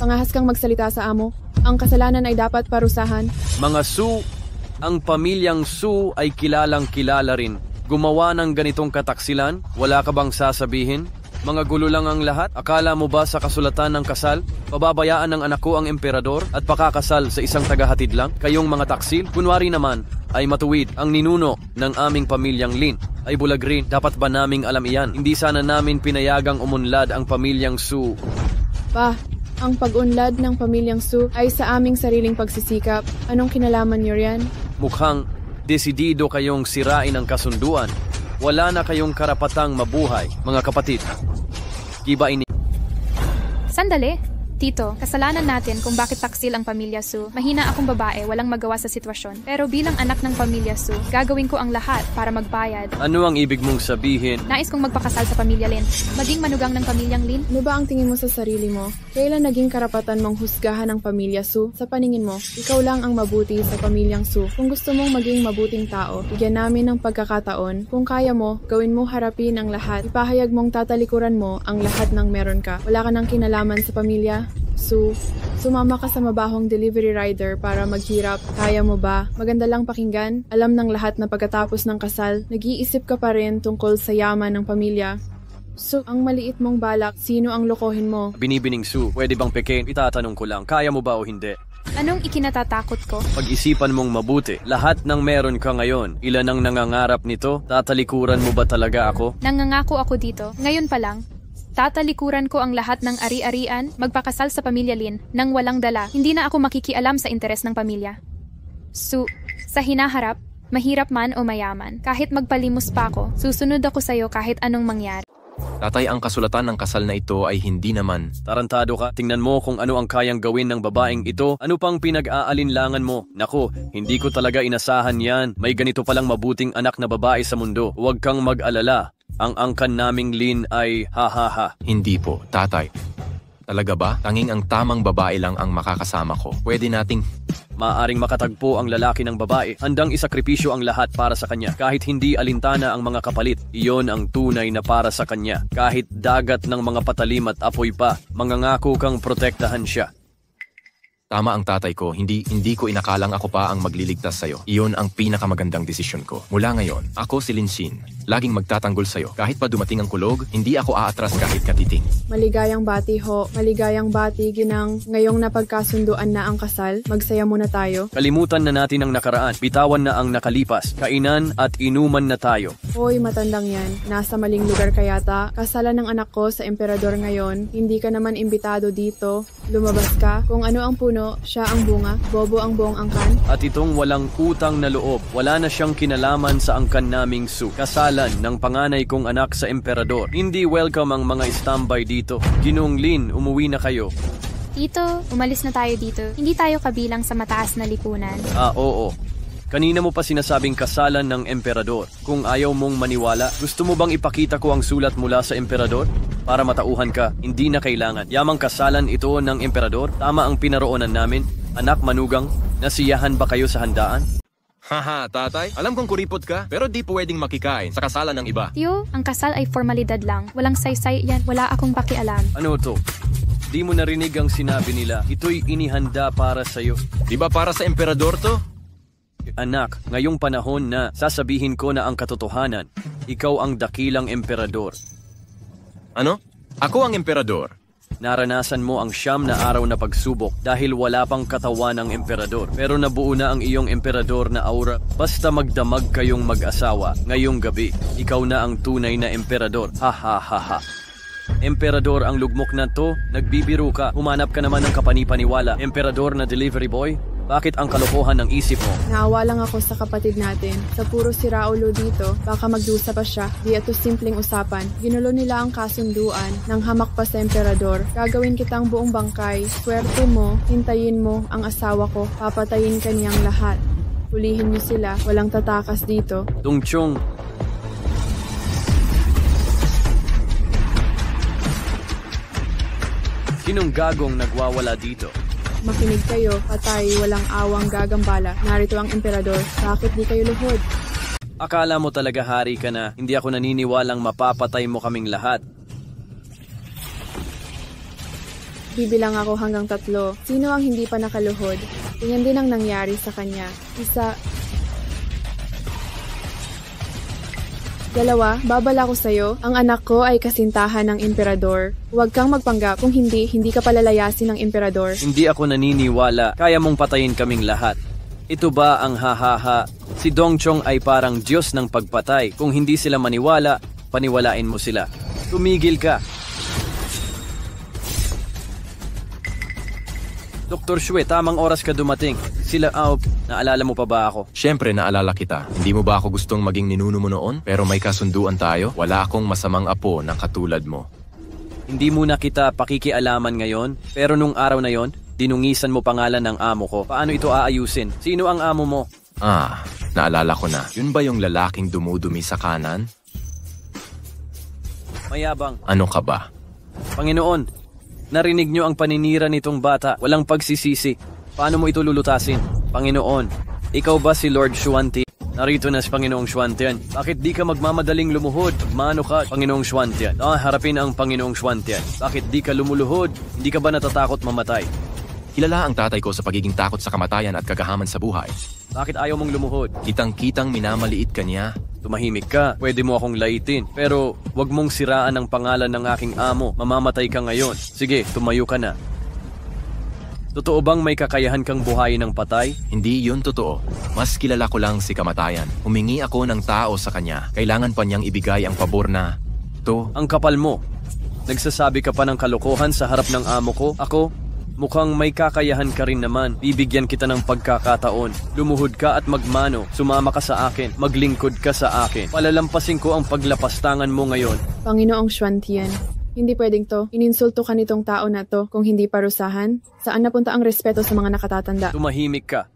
Pangahas kang magsalita sa amo. Ang kasalanan ay dapat parusahan. Mga Su, ang pamilyang Su ay kilalang kilala rin. Gumawa ng ganitong kataksilan? Wala ka bang sasabihin? Mga gulo lang ang lahat? Akala mo ba sa kasulatan ng kasal? Pababayaan ng anak ko ang emperador at pakakasal sa isang tagahatid lang? Kayong mga taksil? Kunwari naman ay matuwid ang ninuno ng aming pamilyang Lin. Ay bulag rin, dapat ba naming alam iyan? Hindi sana namin pinayagang umunlad ang pamilyang Su. Pa, ang pag-unlad ng pamilyang Su ay sa aming sariling pagsisikap. Anong kinalaman niyo riyan? Mukhang desidido kayong sirain ang kasunduan. Wala na kayong karapatang mabuhay, mga kapatid. Iba ini. Sandali! Tito, kasalanan natin kung bakit taksil ang pamilya Su. Mahina akong babae, walang magawa sa sitwasyon. Pero bilang anak ng pamilya Su, gagawin ko ang lahat para magbayad. Ano ang ibig mong sabihin? Nais kong magpakasal sa pamilya Lin. Maging manugang ng pamilyang Lin. Ano ba ang tingin mo sa sarili mo? Kailan naging karapatan mong husgahan ang pamilya Su? Sa paningin mo, ikaw lang ang mabuti sa pamilyang Su. Kung gusto mong maging mabuting tao, bigyan namin ng pagkakataon. Kung kaya mo, gawin mo harapin ang lahat. Ipahayag mong tatalikuran mo ang lahat ng meron ka. Wala ka nang kinalaman sa pamilya. Su, sumama ka sa mabahong delivery rider para maghirap. Kaya mo ba? Maganda lang pakinggan. Alam ng lahat na pagkatapos ng kasal, nag-iisip ka pa rin tungkol sa yaman ng pamilya. So, ang maliit mong balak, sino ang lokohin mo? Binibining Su, pwede bang pekin? Itatanong ko lang, kaya mo ba o hindi? Anong ikinatatakot ko? Pag-isipan mong mabuti. Lahat ng meron ka ngayon, ilan ang nangangarap nito? Tatalikuran mo ba talaga ako? Nangangako ako dito. Ngayon pa lang. Tatalikuran ko ang lahat ng ari-arian, magpakasal sa pamilya Lin, nang walang dala. Hindi na ako makikialam sa interes ng pamilya. Su, sa hinaharap, mahirap man o mayaman, kahit magpalimos pa ako, susunod ako sa'yo kahit anong mangyari. Tatay, ang kasulatan ng kasal na ito ay hindi naman. Tarantado ka, tingnan mo kung ano ang kayang gawin ng babaeng ito. Ano pang pinag-aalinlangan mo? Nako, hindi ko talaga inasahan yan. May ganito palang mabuting anak na babae sa mundo. Huwag kang mag-alala. Ang angkan naming Lin ay ha. Hindi po, tatay. Talaga ba? Tanging ang tamang babae lang ang makakasama ko. Pwede nating... Maaring makatagpo ang lalaki ng babae. Handang isakripisyo ang lahat para sa kanya. Kahit hindi alintana ang mga kapalit, iyon ang tunay na para sa kanya. Kahit dagat ng mga patalim at apoy pa, mangangako kang protektahan siya. Tama ang tatay ko, hindi ko inakalang ako pa ang magliligtas sa'yo. Iyon ang pinakamagandang desisyon ko. Mula ngayon, ako si Lin Xin. Laging magtatanggol sa'yo. Kahit pa dumating ang kulog, hindi ako aatras kahit katiting. Maligayang bati ho, maligayang bati ginang. Ngayong napagkasunduan na ang kasal, magsaya muna tayo. Kalimutan na natin ang nakaraan. Bitawan na ang nakalipas. Kainan at inuman na tayo. Hoy, matandang yan. Nasa maling lugar ka yata. Kasalan ng anak ko sa emperador ngayon. Hindi ka naman imbitado dito. Lumabas ka. Kung ano ang puno, siya ang bunga. Bobo ang buong angkan. At itong walang utang na loob. Wala na siyang kinalaman sa angkan naming Su. Kasalan ng panganay kong anak sa emperador. Hindi welcome ang mga standby dito. Ginong Lin, umuwi na kayo. Tito, umalis na tayo dito. Hindi tayo kabilang sa mataas na lipunan. Oo. Kanina mo pa sinasabing kasalan ng emperador. Kung ayaw mong maniwala, gusto mo bang ipakita ko ang sulat mula sa emperador? Para matauhan ka, hindi na kailangan. Yamang kasalan ito ng emperador, tama ang pinaroonan namin. Anak manugang, nasiyahan ba kayo sa handaan? Haha, tatay, alam kong kuripot ka, pero di pwedeng makikain sa kasalan ng iba. Tiyo, ang kasal ay formalidad lang. Walang saysay yan. Wala akong pakialam. Ano to? Di mo narinig ang sinabi nila. Ito'y inihanda para sa'yo. Di ba para sa emperador to? Anak, ngayong panahon na sasabihin ko na ang katotohanan, ikaw ang dakilang emperador. Ano? Ako ang emperador. Naranasan mo ang 9 na araw na pagsubok dahil wala pang katawan ng emperador. Pero nabuo na ang iyong emperador na aura. Basta magdamag kayong mag-asawa ngayong gabi. Ikaw na ang tunay na emperador. Ha ha ha ha. Emperador ang lugmok na to, nagbibiro ka. Humanap ka naman ng kapanipaniwala. Emperador na delivery boy? Bakit ang kalokohan ng isip mo? Naawa lang ako sa kapatid natin. Sa puro siraulo dito, baka magdusa pa siya. Di ito simpleng usapan. Ginulo nila ang kasunduan ng hamak pa sa emperador. Gagawin kitang buong bangkay. Swerte mo, hintayin mo ang asawa ko. Papatayin kaniyang lahat. Hulihin niyo sila. Walang tatakas dito. Dongchong, sinong gagong nagwawala dito? Makinig kayo, patay, walang awang gagambala. Narito ang emperador. Bakit di kayo luhod? Akala mo talaga hari ka na, hindi ako naniniwalang mapapatay mo kaming lahat. Bibilang ako hanggang 3. Sino ang hindi pa nakaluhod? Ganyan din ang nangyari sa kanya. 1, 2, babala ko sa'yo. Ang anak ko ay kasintahan ng emperador. Huwag kang magpanggap. Kung hindi ka palalayasin ng emperador. Hindi ako naniniwala, kaya mong patayin kaming lahat. Ito ba ang hahaha? Si Dongchong ay parang Diyos ng pagpatay. Kung hindi sila maniwala, paniwalain mo sila. Tumigil ka. Dr. Shue, tamang oras ka dumating. Sila, naalala mo pa ba ako? Siyempre, naalala kita. Hindi mo ba ako gustong maging ninuno mo noon? Pero may kasunduan tayo. Wala akong masamang apo na katulad mo. Hindi muna kita pakikialaman ngayon, pero nung araw na yon, dinungisan mo pangalan ng amo ko. Paano ito aayusin? Sino ang amo mo? Naalala ko na. Yun ba yung lalaking dumudumi sa kanan? Mayabang. Ano ka ba? Panginoon, narinig niyo ang paninira nitong bata. Walang pagsisisi. Paano mo ito lulutasin? Panginoon, ikaw ba si Lord Xuanti? Narito na si Panginoong Xuantian. Bakit di ka magmamadaling lumuhod? Magmano ka, Panginoong Xuantian? Harapin ang Panginoong Xuantian. Bakit di ka lumuluhod? Hindi ka ba natatakot mamatay? Kilala ang tatay ko sa pagiging takot sa kamatayan at kagahaman sa buhay. Bakit ayaw mong lumuhod? Kitang-kitang minamaliit ka niya. Tumahimik ka, pwede mo akong laitin. Pero wag mong siraan ang pangalan ng aking amo. Mamamatay ka ngayon. Sige, tumayo ka na. Totoo bang may kakayahan kang buhayin ng patay? Hindi yun totoo. Mas kilala ko lang si kamatayan. Humingi ako ng tao sa kanya. Kailangan pa niyang ibigay ang pabor na to. Ang kapal mo. Nagsasabi ka pa ng kalokohan sa harap ng amo ko. Ako, mukhang may kakayahan ka rin naman. Bibigyan kita ng pagkakataon. Lumuhod ka at magmano. Sumama ka sa akin. Maglingkod ka sa akin. Palalampasin ko ang paglapastangan mo ngayon. Panginoong Xuantian, hindi pwedeng to. Ininsulto ka nitong tao na to kung hindi parusahan. Saan napunta ang respeto sa mga nakatatanda? Tumahimik ka.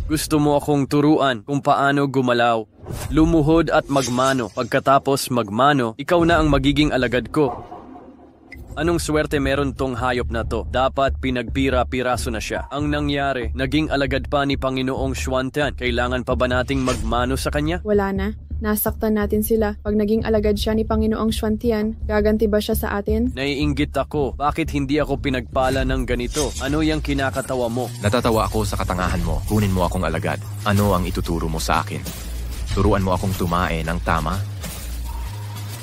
Gusto mo akong turuan kung paano gumalaw. Lumuhod at magmano. Pagkatapos magmano, ikaw na ang magiging alagad ko. Anong swerte meron tong hayop na to? Dapat pinagpira-piraso na siya. Ang nangyari, naging alagad pa ni Panginoong Xuantian. Kailangan pa ba nating magmano sa kanya? Wala na. Nasaktan natin sila. Pag naging alagad siya ni Panginoong Xuantian, gaganti ba siya sa atin? Naiinggit ako. Bakit hindi ako pinagpala ng ganito? Ano yung kinakatawa mo? Natatawa ako sa katangahan mo. Kunin mo akong alagad. Ano ang ituturo mo sa akin? Turuan mo akong tumae ng tama?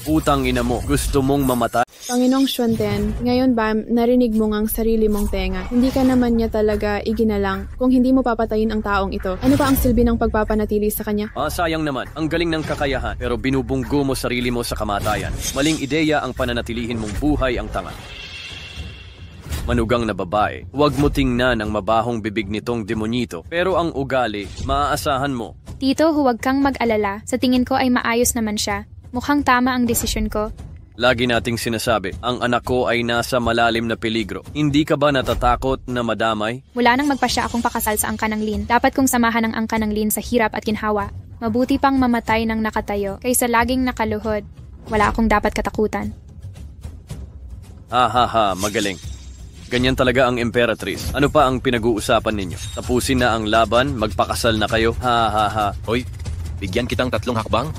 Utang ina mo. Gusto mong mamatay? Panginoong Xuantian, ngayon ba narinig mo ngang sarili mong tenga? Hindi ka naman niya talaga iginalang kung hindi mo papatayin ang taong ito. Ano ba ang silbi ng pagpapanatili sa kanya? Sayang naman. Ang galing ng kakayahan pero binubunggo mo sarili mo sa kamatayan. Maling ideya ang pananatilihin mong buhay ang tanga. Manugang na babae, huwag mo tingnan ang mabahong bibig nitong demonito. Pero ang ugali, maaasahan mo. Tito, huwag kang mag-alala. Sa tingin ko ay maayos naman siya. Mukhang tama ang desisyon ko. Lagi nating sinasabi, ang anak ko ay nasa malalim na peligro. Hindi ka ba natatakot na madamay? Mula nang magpasya akong pakasal sa angka ng Lin, dapat kong samahan ang angka ng Lin sa hirap at ginhawa. Mabuti pang mamatay ng nakatayo kaysa laging nakaluhod. Wala akong dapat katakutan. Magaling. Ganyan talaga ang Imperatrice. Ano pa ang pinag-uusapan ninyo? Tapusin na ang laban, magpakasal na kayo. Ha ha ha. Hoy, bigyan kitang 3 hakbang?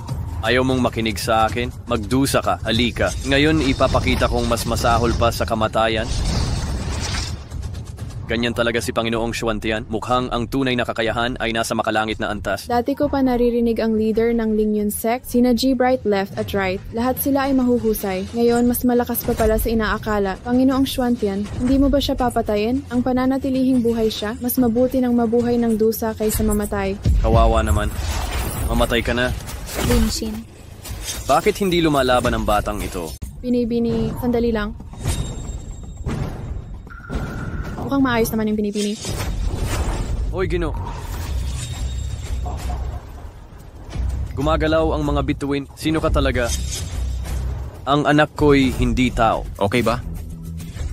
Ayaw mong makinig sa akin? Magdusa ka, halika. Ngayon ipapakita kong mas masahol pa sa kamatayan. Ganyan talaga si Panginoong Xuantian. Mukhang ang tunay na kakayahan ay nasa makalangit na antas. Dati ko pa naririnig ang leader ng Lingyun sect, sina G-Bright left at right. Lahat sila ay mahuhusay. Ngayon, mas malakas pa pala sa inaakala. Panginoong Xuantian, hindi mo ba siya papatayin? Ang pananatilihing buhay siya, mas mabuti ng mabuhay ng dusa kaysa mamatay. Kawawa naman. Mamatay ka na. Linshin. Bakit hindi lumalaban ang batang ito? Binibini, sandali lang. Mukhang maayos naman yung binibini. Hoy, Gino. Gumagalaw ang mga bituin. Sino ka talaga? Ang anak ko'y hindi tao. Okay ba?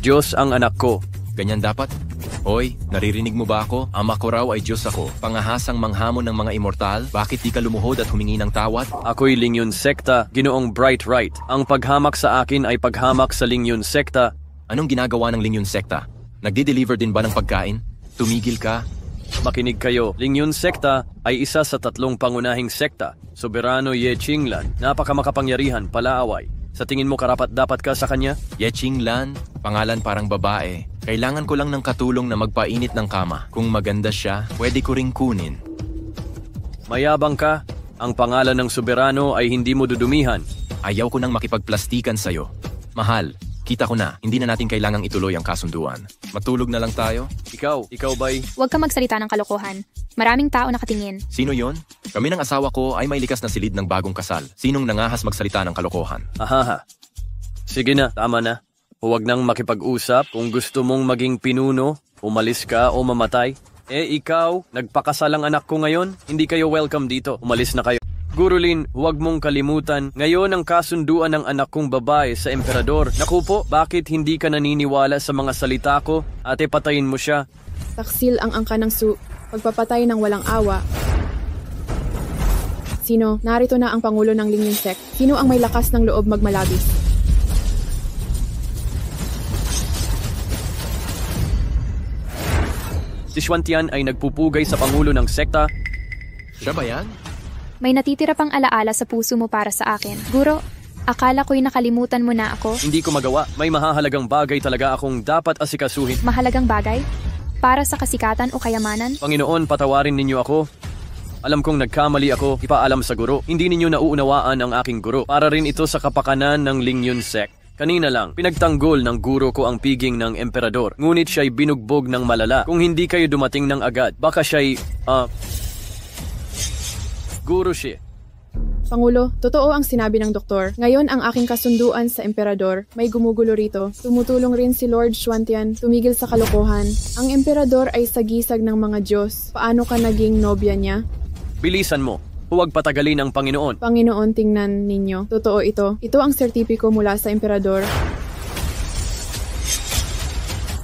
Diyos ang anak ko. Ganyan dapat? Hoy, naririnig mo ba ako? Ama ko raw ay Diyos ako. Pangahasang manghamon ng mga immortal? Bakit di ka lumuhod at humingi ng tawad? Ako'y Lingyun Sekta, Ginoong Bright Right. Ang paghamak sa akin ay paghamak sa Lingyun Sekta. Anong ginagawa ng Lingyun Sekta? Nagde-deliver din ba ng pagkain? Tumigil ka? Makinig kayo, Lingyun Sekta ay isa sa 3 pangunahing sekta. Soberano Ye Qinglan, napakamakapangyarihan, palaaway. Sa tingin mo karapat-dapat ka sa kanya? Ye Qinglan, pangalan parang babae. Kailangan ko lang ng katulong na magpainit ng kama. Kung maganda siya, pwede ko ring kunin. Mayabang ka. Ang pangalan ng soberano ay hindi mo dudumihan. Ayaw ko nang makipagplastikan sa'yo. Mahal, kita ko na, hindi na natin kailangang ituloy ang kasunduan. Matulog na lang tayo? Ikaw ba'y... Huwag ka magsalita ng kalokohan. Maraming tao nakatingin. Sino yon? Kami ng asawa ko ay may likas na silid ng bagong kasal. Sinong nangahas magsalita ng kalokohan? Ahaha. Sige na, tama na. Huwag nang makipag-usap. Kung gusto mong maging pinuno, umalis ka o mamatay. Ikaw, nagpakasal ang anak ko ngayon. Hindi kayo welcome dito. Umalis na kayo. Gurulin, huwag mong kalimutan. Ngayon ang kasunduan ng anak kong babae sa emperador. Naku po, bakit hindi ka naniniwala sa mga salita ko? Ate, patayin mo siya. Taksil ang angka ng pagpapatay ng walang awa. Sino? Narito na ang Pangulo ng Lingyun Sect. Sino ang may lakas ng loob magmalabis? Si Xuantian ay nagpupugay sa Pangulo ng sekta. Siya ba yan? May natitira pang alaala sa puso mo para sa akin. Guro, akala ko'y nakalimutan mo na ako. Hindi ko magawa. May mahahalagang bagay talaga akong dapat asikasuhin. Mahalagang bagay? Para sa kasikatan o kayamanan? Panginoon, patawarin ninyo ako. Alam kong nagkamali ako, ipaalam sa guro. Hindi ninyo nauunawaan ang aking guro. Para rin ito sa kapakanan ng Lingyun Sect. Kanina lang, pinagtanggol ng guro ko ang piging ng emperador. Ngunit siya'y binugbog ng malala. Kung hindi kayo dumating ng agad, baka siya'y, guro siya. Pangulo, totoo ang sinabi ng doktor. Ngayon ang aking kasunduan sa emperador. May gumugulo rito. Tumutulong rin si Lord Xuantian. Tumigil sa kalokohan. Ang emperador ay sagisag ng mga Diyos. Paano ka naging nobya niya? Bilisan mo. Huwag patagalin ang Panginoon. Panginoon, tingnan ninyo. Totoo ito. Ito ang sertipiko mula sa emperador.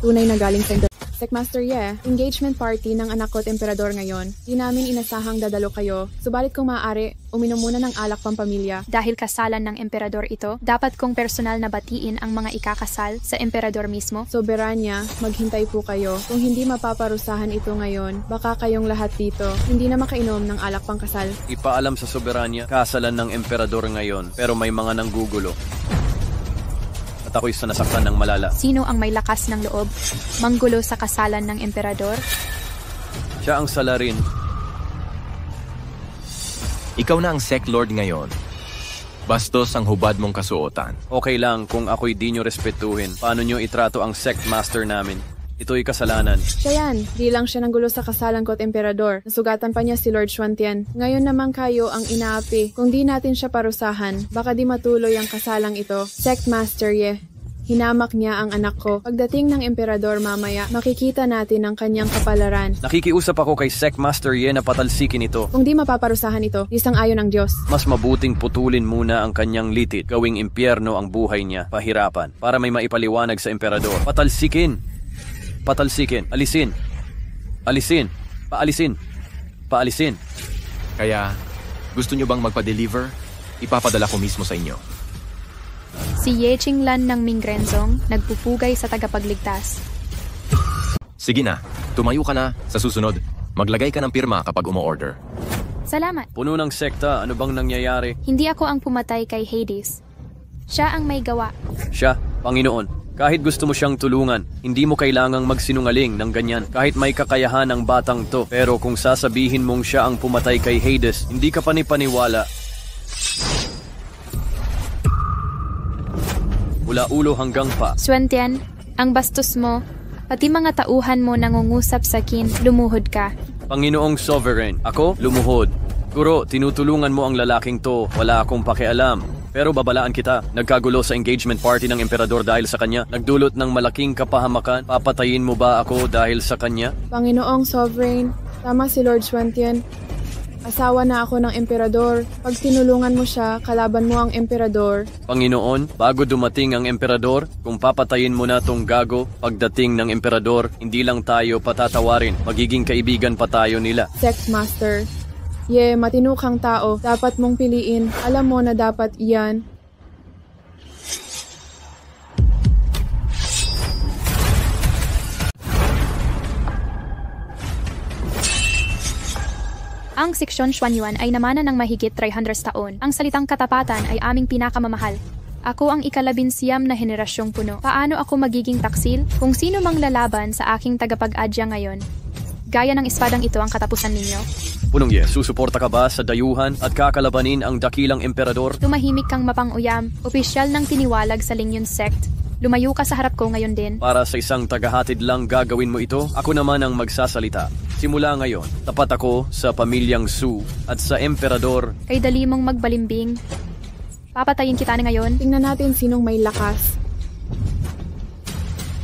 Tunay na galing sa emperador. Secmaster Ye, engagement party ng anak ko at emperador ngayon. Di namin inasahang dadalo kayo. Subalit kung maaari, uminom muna ng alak pampamilya. Dahil kasalan ng emperador ito, dapat kong personal na batiin ang mga ikakasal sa emperador mismo. Soberanya, maghintay po kayo. Kung hindi mapaparusahan ito ngayon, baka kayong lahat dito hindi na makainom ng alak pangkasal. Ipaalam sa soberanya, kasalan ng emperador ngayon, pero may mga nanggugulo. At ako'y nasaktan ng malala. Sino ang may lakas ng loob? Manggulo sa kasalan ng emperador? Siya ang salarin. Ikaw na ang Sect Lord ngayon. Bastos ang hubad mong kasuotan. Okay lang kung ako'y di nyo respetuhin. Paano nyo itrato ang Sect Master namin? Ito'y kasalanan. Siya yan. Di lang siya nanggulo sa kasalan ko at emperador. Nasugatan pa niya si Lord Xuantian. Ngayon naman kayo ang inaapi. Kung di natin siya parusahan, baka di matuloy ang kasalang ito. Sect Master Ye, hinamak niya ang anak ko. Pagdating ng emperador mamaya, makikita natin ang kanyang kapalaran. Nakikiusap ako kay Sect Master Ye na patalsikin ito. Kung di mapaparusahan ito, isang ayon ng Diyos. Mas mabuting putulin muna ang kanyang litid. Gawing impyerno ang buhay niya. Pahirapan. Para may maipaliwanag sa emperador. Patalsikin. Patalsikin. Alisin. Alisin. Paalisin. Paalisin. Kaya, gusto nyo bang magpa-deliver? Ipapadala ko mismo sa inyo. Si Ye Qinglan ng Mingrenzong nagpupugay sa tagapagligtas. Sige na, tumayo ka na. Sa susunod, maglagay ka ng pirma kapag umo-order. Salamat. Puno ng sekta, ano bang nangyayari? Hindi ako ang pumatay kay Hades. Siya ang may gawa. Siya, Panginoon, kahit gusto mo siyang tulungan, hindi mo kailangang magsinungaling ng ganyan. Kahit may kakayahan ang batang to, pero kung sasabihin mong siya ang pumatay kay Hades, hindi ka panipaniwala. Mula ulo hanggang pa. Swentian, ang bastos mo, pati mga tauhan mo nangungusap sa kin, lumuhod ka. Panginoong Sovereign, ako lumuhod. Guro, tinutulungan mo ang lalaking to, wala akong pakialam. Pero babalaan kita, nagkagulo sa engagement party ng emperador dahil sa kanya, nagdulot ng malaking kapahamakan, papatayin mo ba ako dahil sa kanya? Panginoong Sovereign, tama si Lord Swentian. Asawa na ako ng emperador. Pag tinulungan mo siya, kalaban mo ang emperador. Panginoon, bago dumating ang emperador, kung papatayin mo na tong gago, pagdating ng emperador, hindi lang tayo patatawarin, magiging kaibigan pa tayo nila. Sect Master. Matino kang tao. Dapat mong piliin. Alam mo na dapat iyan. Ang Seksyon Xuanyuan ay namana ng mahigit 300 taon. Ang salitang katapatan ay aming pinakamamahal. Ako ang ika-11 na henerasyong puno. Paano ako magiging taksil? Kung sino mang lalaban sa aking tagapag-adya ngayon, gaya ng espadang ito ang katapusan ninyo. Punong susuporta ka ba sa dayuhan at kakalabanin ang dakilang emperador? Tumahimik kang mapang-uyam, opisyal ng tiniwalag sa Lingyun Sect. Lumayo ka sa harap ko ngayon din. Para sa isang tagahatid lang gagawin mo ito, ako naman ang magsasalita. Simula ngayon, tapat ako sa pamilyang Su at sa emperador. Kay dali mong magbalimbing. Papatayin kita na ngayon. Tingnan natin sinong may lakas.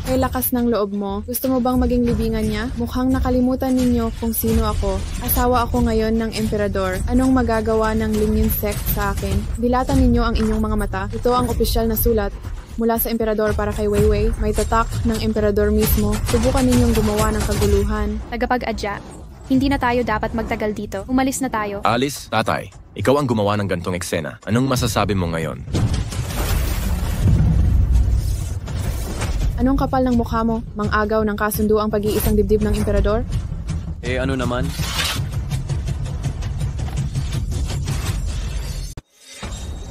Kay lakas ng loob mo, gusto mo bang maging libingan niya? Mukhang nakalimutan ninyo kung sino ako. Asawa ako ngayon ng emperador. Anong magagawa ng Lingyun Sect sa akin? Dilatan ninyo ang inyong mga mata. Ito ang opisyal na sulat mula sa emperador para kay Weiwei. May tatak ng emperador mismo. Subukan ninyong gumawa ng kaguluhan. Tagapag-adya, hindi na tayo dapat magtagal dito. Umalis na tayo. Alice, tatay, ikaw ang gumawa ng gantong eksena. Anong masasabi mo ngayon? Anong kapal ng mukha mo? Mang-agaw ng kasundo ang pag-iisang dibdib ng emperador? Ano naman?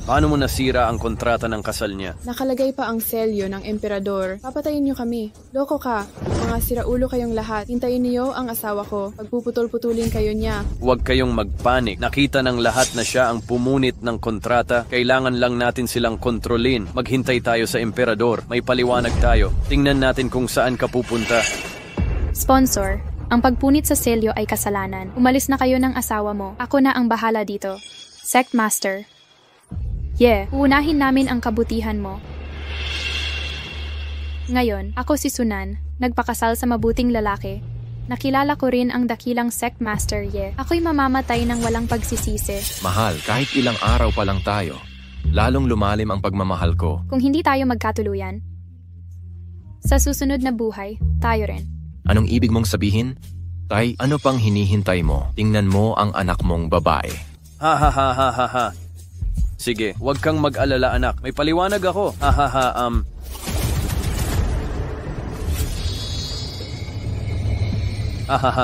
Paano mo nasira ang kontrata ng kasal niya? Nakalagay pa ang selyo ng emperador. Papatayin niyo kami. Loko ka. Mga siraulo kayong lahat. Hintayin niyo ang asawa ko. Pagpuputol-putulin kayo niya. Huwag kayong magpanik. Nakita ng lahat na siya ang pumunit ng kontrata. Kailangan lang natin silang kontrolin. Maghintay tayo sa emperador. May paliwanag tayo. Tingnan natin kung saan ka pupunta. Sponsor, ang pagpunit sa selyo ay kasalanan. Umalis na kayo ng asawa mo. Ako na ang bahala dito. Sect Master. Uunahin namin ang kabutihan mo. Ngayon, ako si Sunan, nagpakasal sa mabuting lalaki. Nakilala ko rin ang dakilang Sect Master Ako'y mamamatay ng walang pagsisisi. Mahal, kahit ilang araw pa lang tayo, lalong lumalim ang pagmamahal ko. Kung hindi tayo magkatuluyan, sa susunod na buhay, tayo rin. Anong ibig mong sabihin? Tay, ano pang hinihintay mo? Tingnan mo ang anak mong babae. Ha. Sige, huwag kang mag-alala anak. May paliwanag ako.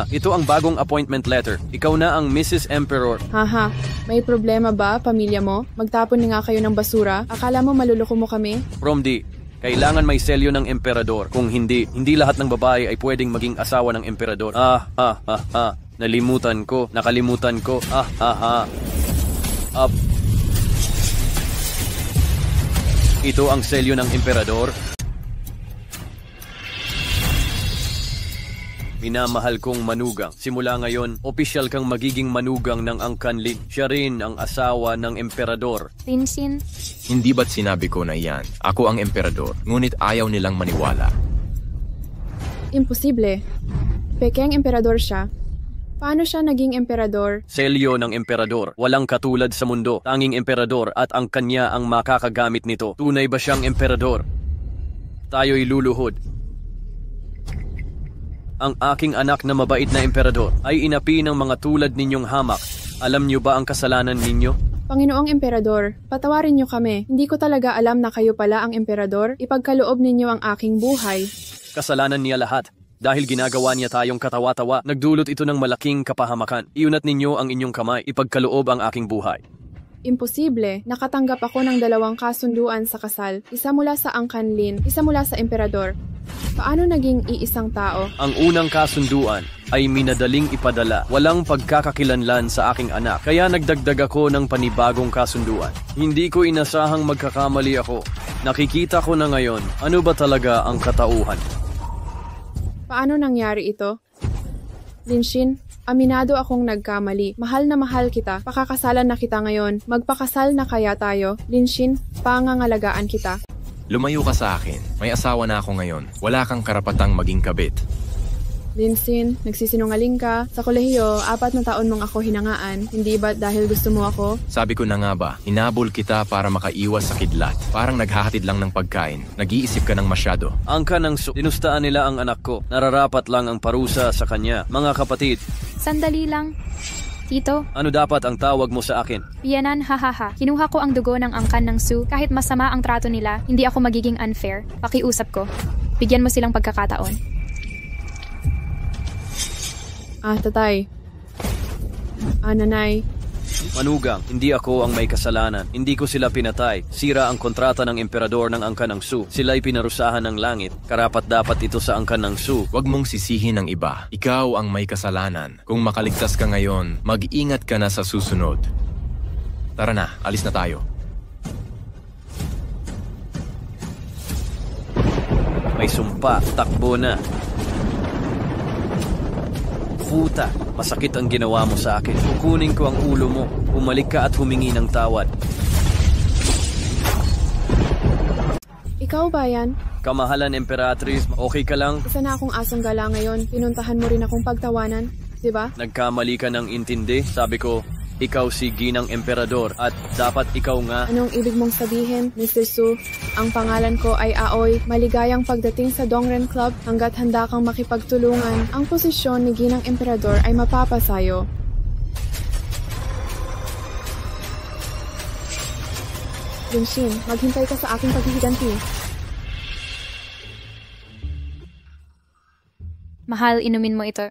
Ito ang bagong appointment letter. Ikaw na ang Mrs. Emperor. May problema ba, pamilya mo? Magtapon na nga kayo ng basura? Akala mo maluloko mo kami? Romdi, kailangan may selyo ng emperador. Kung hindi lahat ng babae ay pwedeng maging asawa ng emperador. Nakalimutan ko. Ito ang selyo ng emperador. Minamahal kong manugang. Simula ngayon, opisyal kang magiging manugang ng Angkanling. Siya rin ang asawa ng emperador. Rinsin, Hindi ba't sinabi ko na yan? Ako ang emperador, ngunit ayaw nilang maniwala. Imposible. Pekeng emperador siya. Paano siya naging emperador? Selyo ng emperador. Walang katulad sa mundo. Tanging emperador at ang kanya ang makakagamit nito. Tunay ba siyang emperador? Tayo'y luluhod. Ang aking anak na mabait na emperador ay inapi ng mga tulad ninyong hamak. Alam niyo ba ang kasalanan ninyo? Panginoong Emperador, patawarin niyo kami. Hindi ko talaga alam na kayo pala ang emperador. Ipagkaloob ninyo ang aking buhay. Kasalanan niya lahat. Dahil ginagawa niya tayong katawa-tawa, nagdulot ito ng malaking kapahamakan. Iunat ninyo ang inyong kamay, ipagkaloob ang aking buhay. Imposible. Nakatanggap ako ng 2 kasunduan sa kasal. Isa mula sa angkanlin, isa mula sa emperador. Paano naging iisang tao? Ang unang kasunduan ay minadaling ipadala. Walang pagkakakilanlan sa aking anak. Kaya nagdagdag ako ng panibagong kasunduan. Hindi ko inasahang magkakamali ako. Nakikita ko na ngayon, ano ba talaga ang katauhan? Paano nangyari ito? Linshin, aminado akong nagkamali. Mahal na mahal kita. Pakakasalan na kita ngayon. Magpakasal na kaya tayo. Linshin, pangangalagaan kita. Lumayo ka sa akin. May asawa na ako ngayon. Wala kang karapatang maging kabit. Linsin, nagsisinungaling ka. Sa kolehiyo, 4 na taon mong ako hinangaan. Hindi ba dahil gusto mo ako? Sabi ko na nga ba, hinabol kita para makaiwas sa kidlat. Parang naghahatid lang ng pagkain. Nag-iisip ka ng masyado. Ang kanang dinustaan nila ang anak ko. Nararapat lang ang parusa sa kanya. Mga kapatid, Sandali lang. Tito, ano dapat ang tawag mo sa akin? Biyanan, hahaha. Kinuha ko ang dugo ng angkan ng Sue. Kahit masama ang trato nila, hindi ako magiging unfair. Pakiusap ko. Bigyan mo silang pagkakataon. Tatay. Nanay. Manugang, hindi ako ang may kasalanan. Hindi ko sila pinatay. Sira ang kontrata ng emperador ng angkan ng Sue. Sila'y pinarusahan ng langit. Karapat dapat ito sa angkan ng Sue. Huwag mong sisihin ang iba. Ikaw ang may kasalanan. Kung makaligtas ka ngayon, mag-ingat ka na sa susunod. Tara na, alis na tayo. May sumpa, takbo na. Puta, masakit ang ginawa mo sa akin. Kukunin ko ang ulo mo. Umalik ka at humingi ng tawad. Ikaw ba yan? Kamahalan, Emperatrice, okay ka lang? Isa na akong asong gala ngayon. Pinuntahan mo rin akong pagtawanan. Diba? Nagkamali ka ng intindi. Sabi ko, ikaw si Ginang Emperador at dapat ikaw nga. Anong ibig mong sabihin, Mr. Su? Ang pangalan ko ay Aoy. Maligayang pagdating sa Dongren Club hanggat handa kang makipagtulungan. Ang posisyon ni Ginang Emperador ay mapapasayo. Linshin, maghintay ka sa aking paghihiganti. Mahal, inumin mo ito.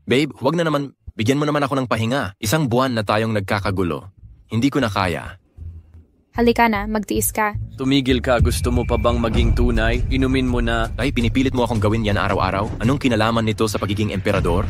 Babe, huwag na naman. Bigyan mo naman ako ng pahinga. 1 buwan na tayong nagkakagulo. Hindi ko na kaya. Halika na, magtiis ka. Tumigil ka, gusto mo pa bang maging tunay? Inumin mo na. Ay, pinipilit mo akong gawin yan araw-araw? Anong kinalaman nito sa pagiging emperador?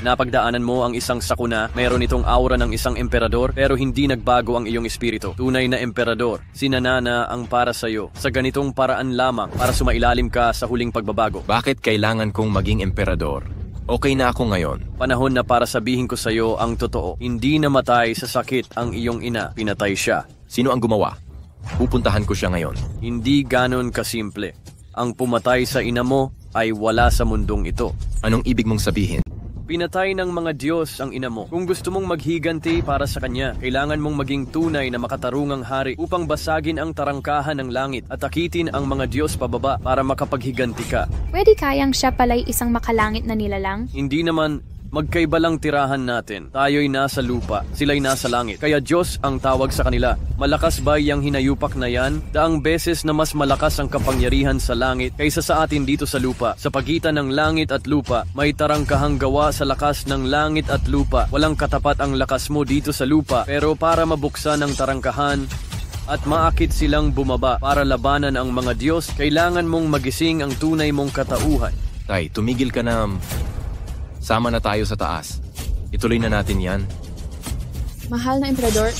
Napagdaanan mo ang isang sakuna, mayroon itong aura ng isang emperador pero hindi nagbago ang iyong espiritu. Tunay na emperador, sinanana ang para sa'yo. Sa ganitong paraan lamang para sumailalim ka sa huling pagbabago. Bakit kailangan kong maging emperador? Okay na ako ngayon. Panahon na para sabihin ko sa'yo ang totoo. Hindi namatay sa sakit ang iyong ina, pinatay siya. Sino ang gumawa? Pupuntahan ko siya ngayon. Hindi ganon kasimple. Ang pumatay sa ina mo ay wala sa mundong ito. Anong ibig mong sabihin? Pinatay ng mga Diyos ang ina mo. Kung gusto mong maghiganti para sa kanya, kailangan mong maging tunay na makatarungang hari upang basagin ang tarangkahan ng langit at akitin ang mga Diyos pababa para makapaghiganti ka. Pwede kayang siya pala'y isang makalangit na nilalang? Hindi naman. Magkaiba lang tirahan natin. Tayo'y nasa lupa, sila'y nasa langit. Kaya Diyos ang tawag sa kanila. Malakas ba yang hinayupak na yan? Daang beses na mas malakas ang kapangyarihan sa langit kaysa sa atin dito sa lupa. Sa pagitan ng langit at lupa, may tarangkahang gawa sa lakas ng langit at lupa. Walang katapat ang lakas mo dito sa lupa, pero para mabuksan ang tarangkahan at maakit silang bumaba para labanan ang mga Diyos, kailangan mong magising ang tunay mong katauhan. Tay, tumigil ka na. Sama na tayo sa taas. Ituloy na natin yan. Mahal na Emperador,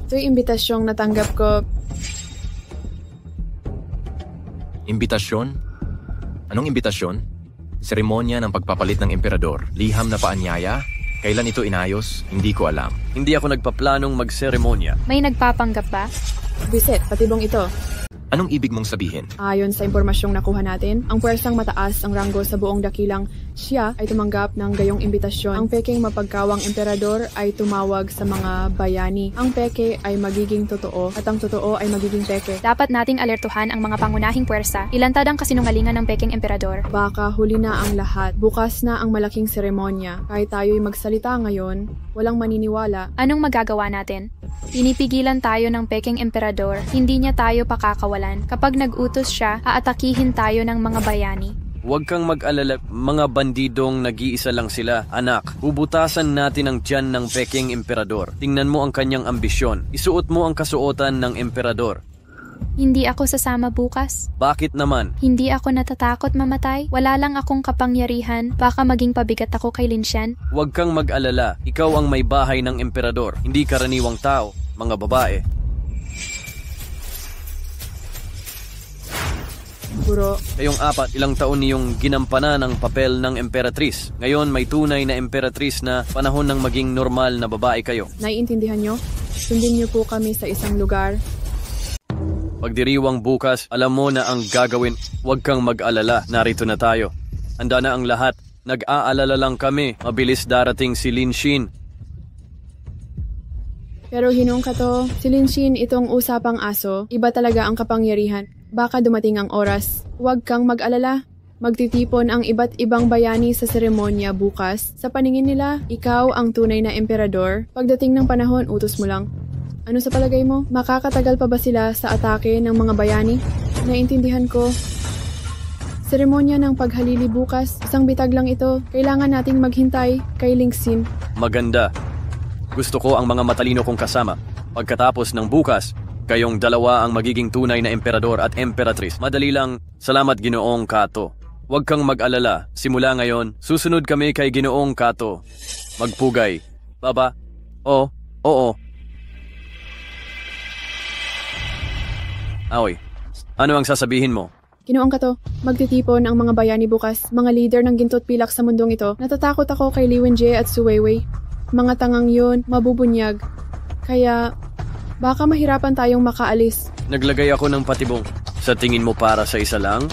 ito'y imbitasyong natanggap ko. Imbitasyon? Anong imbitasyon? Seremonya ng pagpapalit ng emperador. Liham na paanyaya? Kailan ito inayos? Hindi ko alam. Hindi ako nagpaplanong magseremonya. May nagpapanggap ba? Bisit, patibong ito. Anong ibig mong sabihin? Ayon sa impormasyong nakuha natin, ang puwersang mataas ang ranggo sa buong dakilang siya ay tumanggap ng gayong imbitasyon. Ang peking mapagkawang emperador ay tumawag sa mga bayani. Ang peke ay magiging totoo at ang totoo ay magiging peke. Dapat nating alertuhan ang mga pangunahing puwersa. Ilantad ang kasinungalingan ng peking emperador. Baka huli na ang lahat. Bukas na ang malaking seremonya. Kahit tayo'y magsalita ngayon, walang maniniwala. Anong magagawa natin? Pinipigilan tayo ng peking emperador, hindi niya tayo pakakawalan. Kapag nag-utos siya, aatakihin tayo ng mga bayani. Huwag kang mag-alala, mga bandidong nag-iisa lang sila. Anak, bubutasan natin ang tiyan ng peking emperador. Tingnan mo ang kanyang ambisyon. Isuot mo ang kasuotan ng emperador. Hindi ako sasama bukas. Bakit naman? Hindi ako natatakot mamatay. Wala lang akong kapangyarihan. Baka maging pabigat ako kay Linshan. Huwag kang mag-alala. Ikaw ang may bahay ng emperador. Hindi karaniwang tao, mga babae. Guro, Kayong apat, ilang taon niyong ginampanan ang papel ng emperatris. Ngayon may tunay na emperatris na panahon ng maging normal na babae kayo. naiintindihan nyo? Sundin nyo po kami sa isang lugar. Pagdiriwang bukas, alam mo na ang gagawin. Huwag kang mag-alala, narito na tayo. Handa na ang lahat. Nag-aalala lang kami. Mabilis darating si Linshin. Pero hinong ka to, si Linshin itong usapang aso, iba talaga ang kapangyarihan. Baka dumating ang oras. Huwag kang mag-alala. Magtitipon ang iba't ibang bayani sa seremonya bukas. Sa paningin nila, ikaw ang tunay na emperador. Pagdating ng panahon, utos mo lang. Ano sa palagay mo? Makakatagal pa ba sila sa atake ng mga bayani? Naintindihan ko. Seremonya ng paghalili bukas, isang bitag lang ito. Kailangan nating maghintay kay Lingxin. Maganda. Gusto ko ang mga matalino kong kasama. Pagkatapos ng bukas, kayong dalawa ang magiging tunay na emperador at emperatris. Madali lang, salamat Ginoong Kato. Huwag kang mag-alala. Simula ngayon, susunod kami kay Ginoong Kato. Magpugay. Baba? Oo. Aoy, ano ang sasabihin mo? Ginoong Kato, magtitipon ang mga bayani bukas, mga leader ng ginto't pilak sa mundong ito. Natatakot ako kay Li Wenjie at Su Weiwei. Mga tangang yun, mabubunyag. Kaya, baka mahirapan tayong makaalis. Naglagay ako ng patibong. Sa tingin mo para sa isa lang?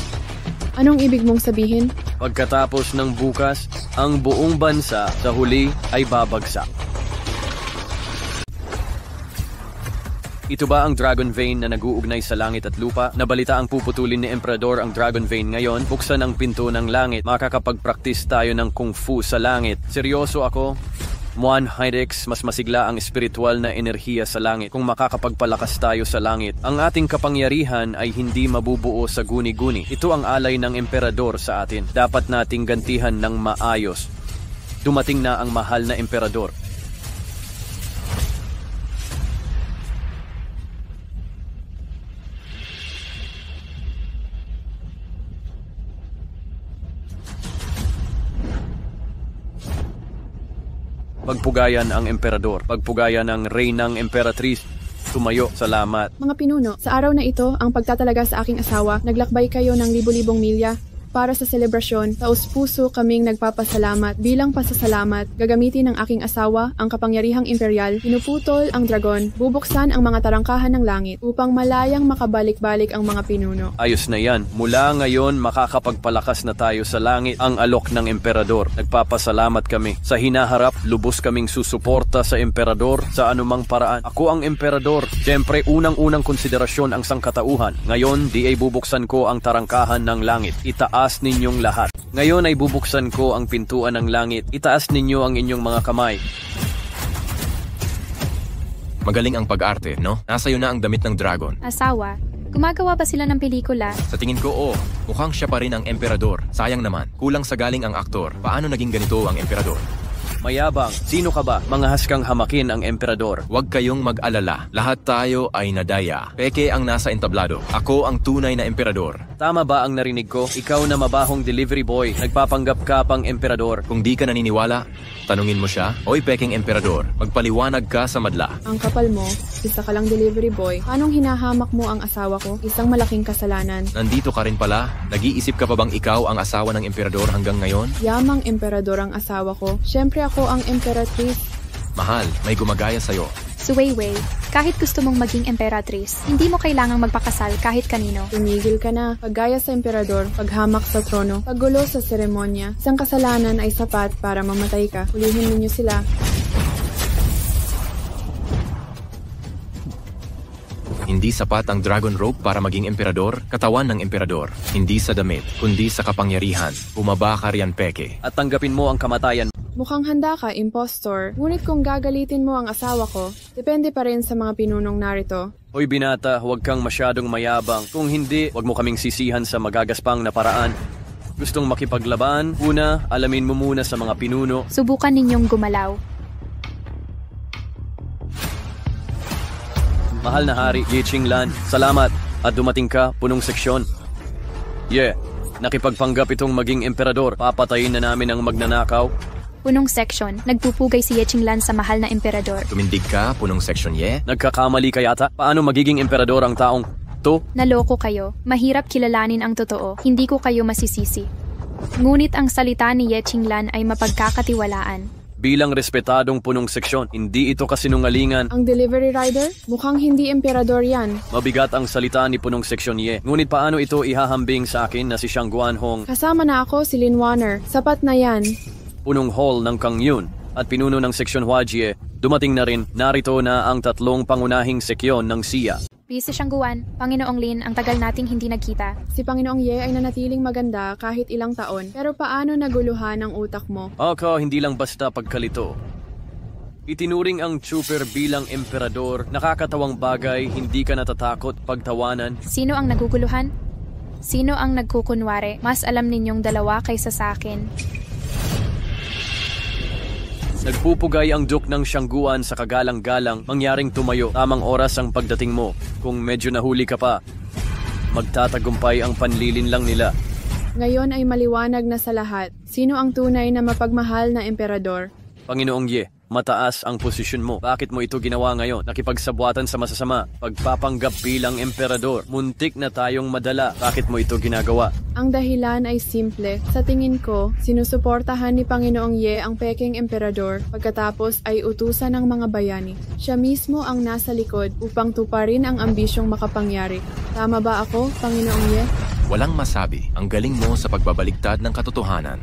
Anong ibig mong sabihin? Pagkatapos ng bukas, ang buong bansa sa huli ay babagsak. Ito ba ang Dragon Vein na nag-uugnay sa langit at lupa? Nabalita ang puputulin ni Emperador ang Dragon Vein ngayon. Buksan ang pinto ng langit. Makakapag-practice tayo ng Kung Fu sa langit. Seryoso ako? Muan Hydex, mas masigla ang espiritual na enerhiya sa langit kung makakapagpalakas tayo sa langit. Ang ating kapangyarihan ay hindi mabubuo sa guni-guni. Ito ang alay ng Emperador sa atin. Dapat nating gantihan ng maayos. Dumating na ang mahal na Emperador. Pagpugayan ang emperador, pagpugayan ang reynang emperatris, tumayo, salamat. Mga pinuno, sa araw na ito, ang pagtatalaga sa aking asawa, naglakbay kayo ng libo-libong milya. Para sa selebrasyon, taos-puso kaming nagpapasalamat. Bilang pasasalamat, gagamitin ng aking asawa ang kapangyarihang imperial, pinuputol ang dragon, bubuksan ang mga tarangkahan ng langit upang malayang makabalik-balik ang mga pinuno. Ayos na yan. Mula ngayon, makakapagpalakas na tayo sa langit ang alok ng emperador. Nagpapasalamat kami. Sa hinaharap, lubos kaming susuporta sa emperador sa anumang paraan. Ako ang emperador. Siyempre, unang-unang konsiderasyon ang sangkatauhan. Ngayon, di ay bubuksan ko ang tarangkahan ng langit. Itaas ninyong lahat. Ngayon ay bubuksan ko ang pintuan ng langit. Itaas ninyo ang inyong mga kamay. Magaling ang pag-arte, no? Nasa'yo na ang damit ng dragon. Asawa, gumagawa ba sila ng pelikula? Sa tingin ko, mukhang siya pa rin ang emperador. Sayang naman, kulang sa galing ang aktor. Paano naging ganito ang emperador? Mayabang, sino ka ba? Mangahas kang hamakin ang emperador. Huwag kayong mag-alala. Lahat tayo ay nadaya. Peke ang nasa entablado. Ako ang tunay na emperador. Tama ba ang narinig ko? Ikaw na mabahong delivery boy, nagpapanggap ka pang emperador. Kung di ka naniniwala, tanungin mo siya. Oy, peking emperador, magpaliwanag ka sa madla. Ang kapal mo, isa ka lang delivery boy. Anong hinahamak mo ang asawa ko? Isang malaking kasalanan. Nandito ka rin pala? Nag-iisip ka pa bang ikaw ang asawa ng emperador hanggang ngayon? Yamang emperador ang asawa ko. Siyempre ako ang emperatriz. Mahal, may gumagaya sa'yo. Su Weiwei, kahit gusto mong maging emperatris, hindi mo kailangang magpakasal kahit kanino. Tumigil ka na. Paggaya sa emperador, paghamak sa trono, paggulo sa seremonya. Isang kasalanan ay sapat para mamatay ka. Hulihin ninyo sila. Hindi sapat ang dragon rope para maging emperador, katawan ng emperador. Hindi sa damit, kundi sa kapangyarihan. Bumaba ka riyan, peke. At tanggapin mo ang kamatayan. Mukhang handa ka, impostor. Ngunit kung gagalitin mo ang asawa ko, depende pa rin sa mga pinunong narito. Hoy binata, huwag kang masyadong mayabang. Kung hindi, huwag mo kaming sisihan sa magagaspang na paraan. Gustong makipaglaban? Una, alamin mo muna sa mga pinuno. Subukan ninyong gumalaw. Mahal na hari, Ye Qinglan, salamat at dumating ka, punong seksyon. Nakipagpanggap itong maging emperador. Papatayin na namin ang magnanakaw. Punong seksyon, nagpupugay si Ye Qinglan sa mahal na emperador. Tumindig ka, punong seksyon Ye. Nagkakamali ka yata? Paano magiging emperador ang taong to? Naloko kayo. Mahirap kilalanin ang totoo. Hindi ko kayo masisisi. Ngunit ang salita ni Ye Qinglan ay mapagkakatiwalaan. Bilang respetadong punong seksyon, hindi ito kasinungalingan. Ang delivery rider? Mukhang hindi emperador yan. Mabigat ang salita ni punong seksyon Ye. Ngunit paano ito ihahambing sa akin na si Xiang Guanhong? Kasama na ako si Lin Warner. Sapat na yan. Punong hall ng Kang Yun at pinuno ng seksyon Huajie, dumating na rin, narito na ang tatlong pangunahing seksyon ng SIA. Busy siyang guwan. Panginoong Lin, ang tagal nating hindi nagkita. Si Panginoong Ye ay nanatiling maganda kahit ilang taon. Pero paano naguluhan ang utak mo? Ako, hindi lang basta pagkalito. Itinuring ang Chuper bilang emperador, nakakatawang bagay, hindi ka natatakot pagtawanan. Sino ang naguguluhan? Sino ang nagkukunwari? Mas alam ninyong dalawa kaysa sa akin. Nagpupugay ang Duke ng Xiangguan sa kagalang-galang, mangyaring tumayo. Tamang oras ang pagdating mo. Kung medyo nahuli ka pa, magtatagumpay ang panlilin lang nila. Ngayon ay maliwanag na sa lahat. Sino ang tunay na mapagmahal na emperador? Panginoong Ye, mataas ang posisyon mo. Bakit mo ito ginawa ngayon? Nakipagsabwatan sa masasama. Pagpapanggap bilang emperador. Muntik na tayong madala. Bakit mo ito ginagawa? Ang dahilan ay simple. Sa tingin ko, sinusuportahan ni Panginoong Ye ang peking emperador pagkatapos ay utusan ng mga bayani. Siya mismo ang nasa likod upang tuparin ang ambisyong makapangyari. Tama ba ako, Panginoong Ye? Walang masabi. Ang galing mo sa pagbabaligtad ng katotohanan.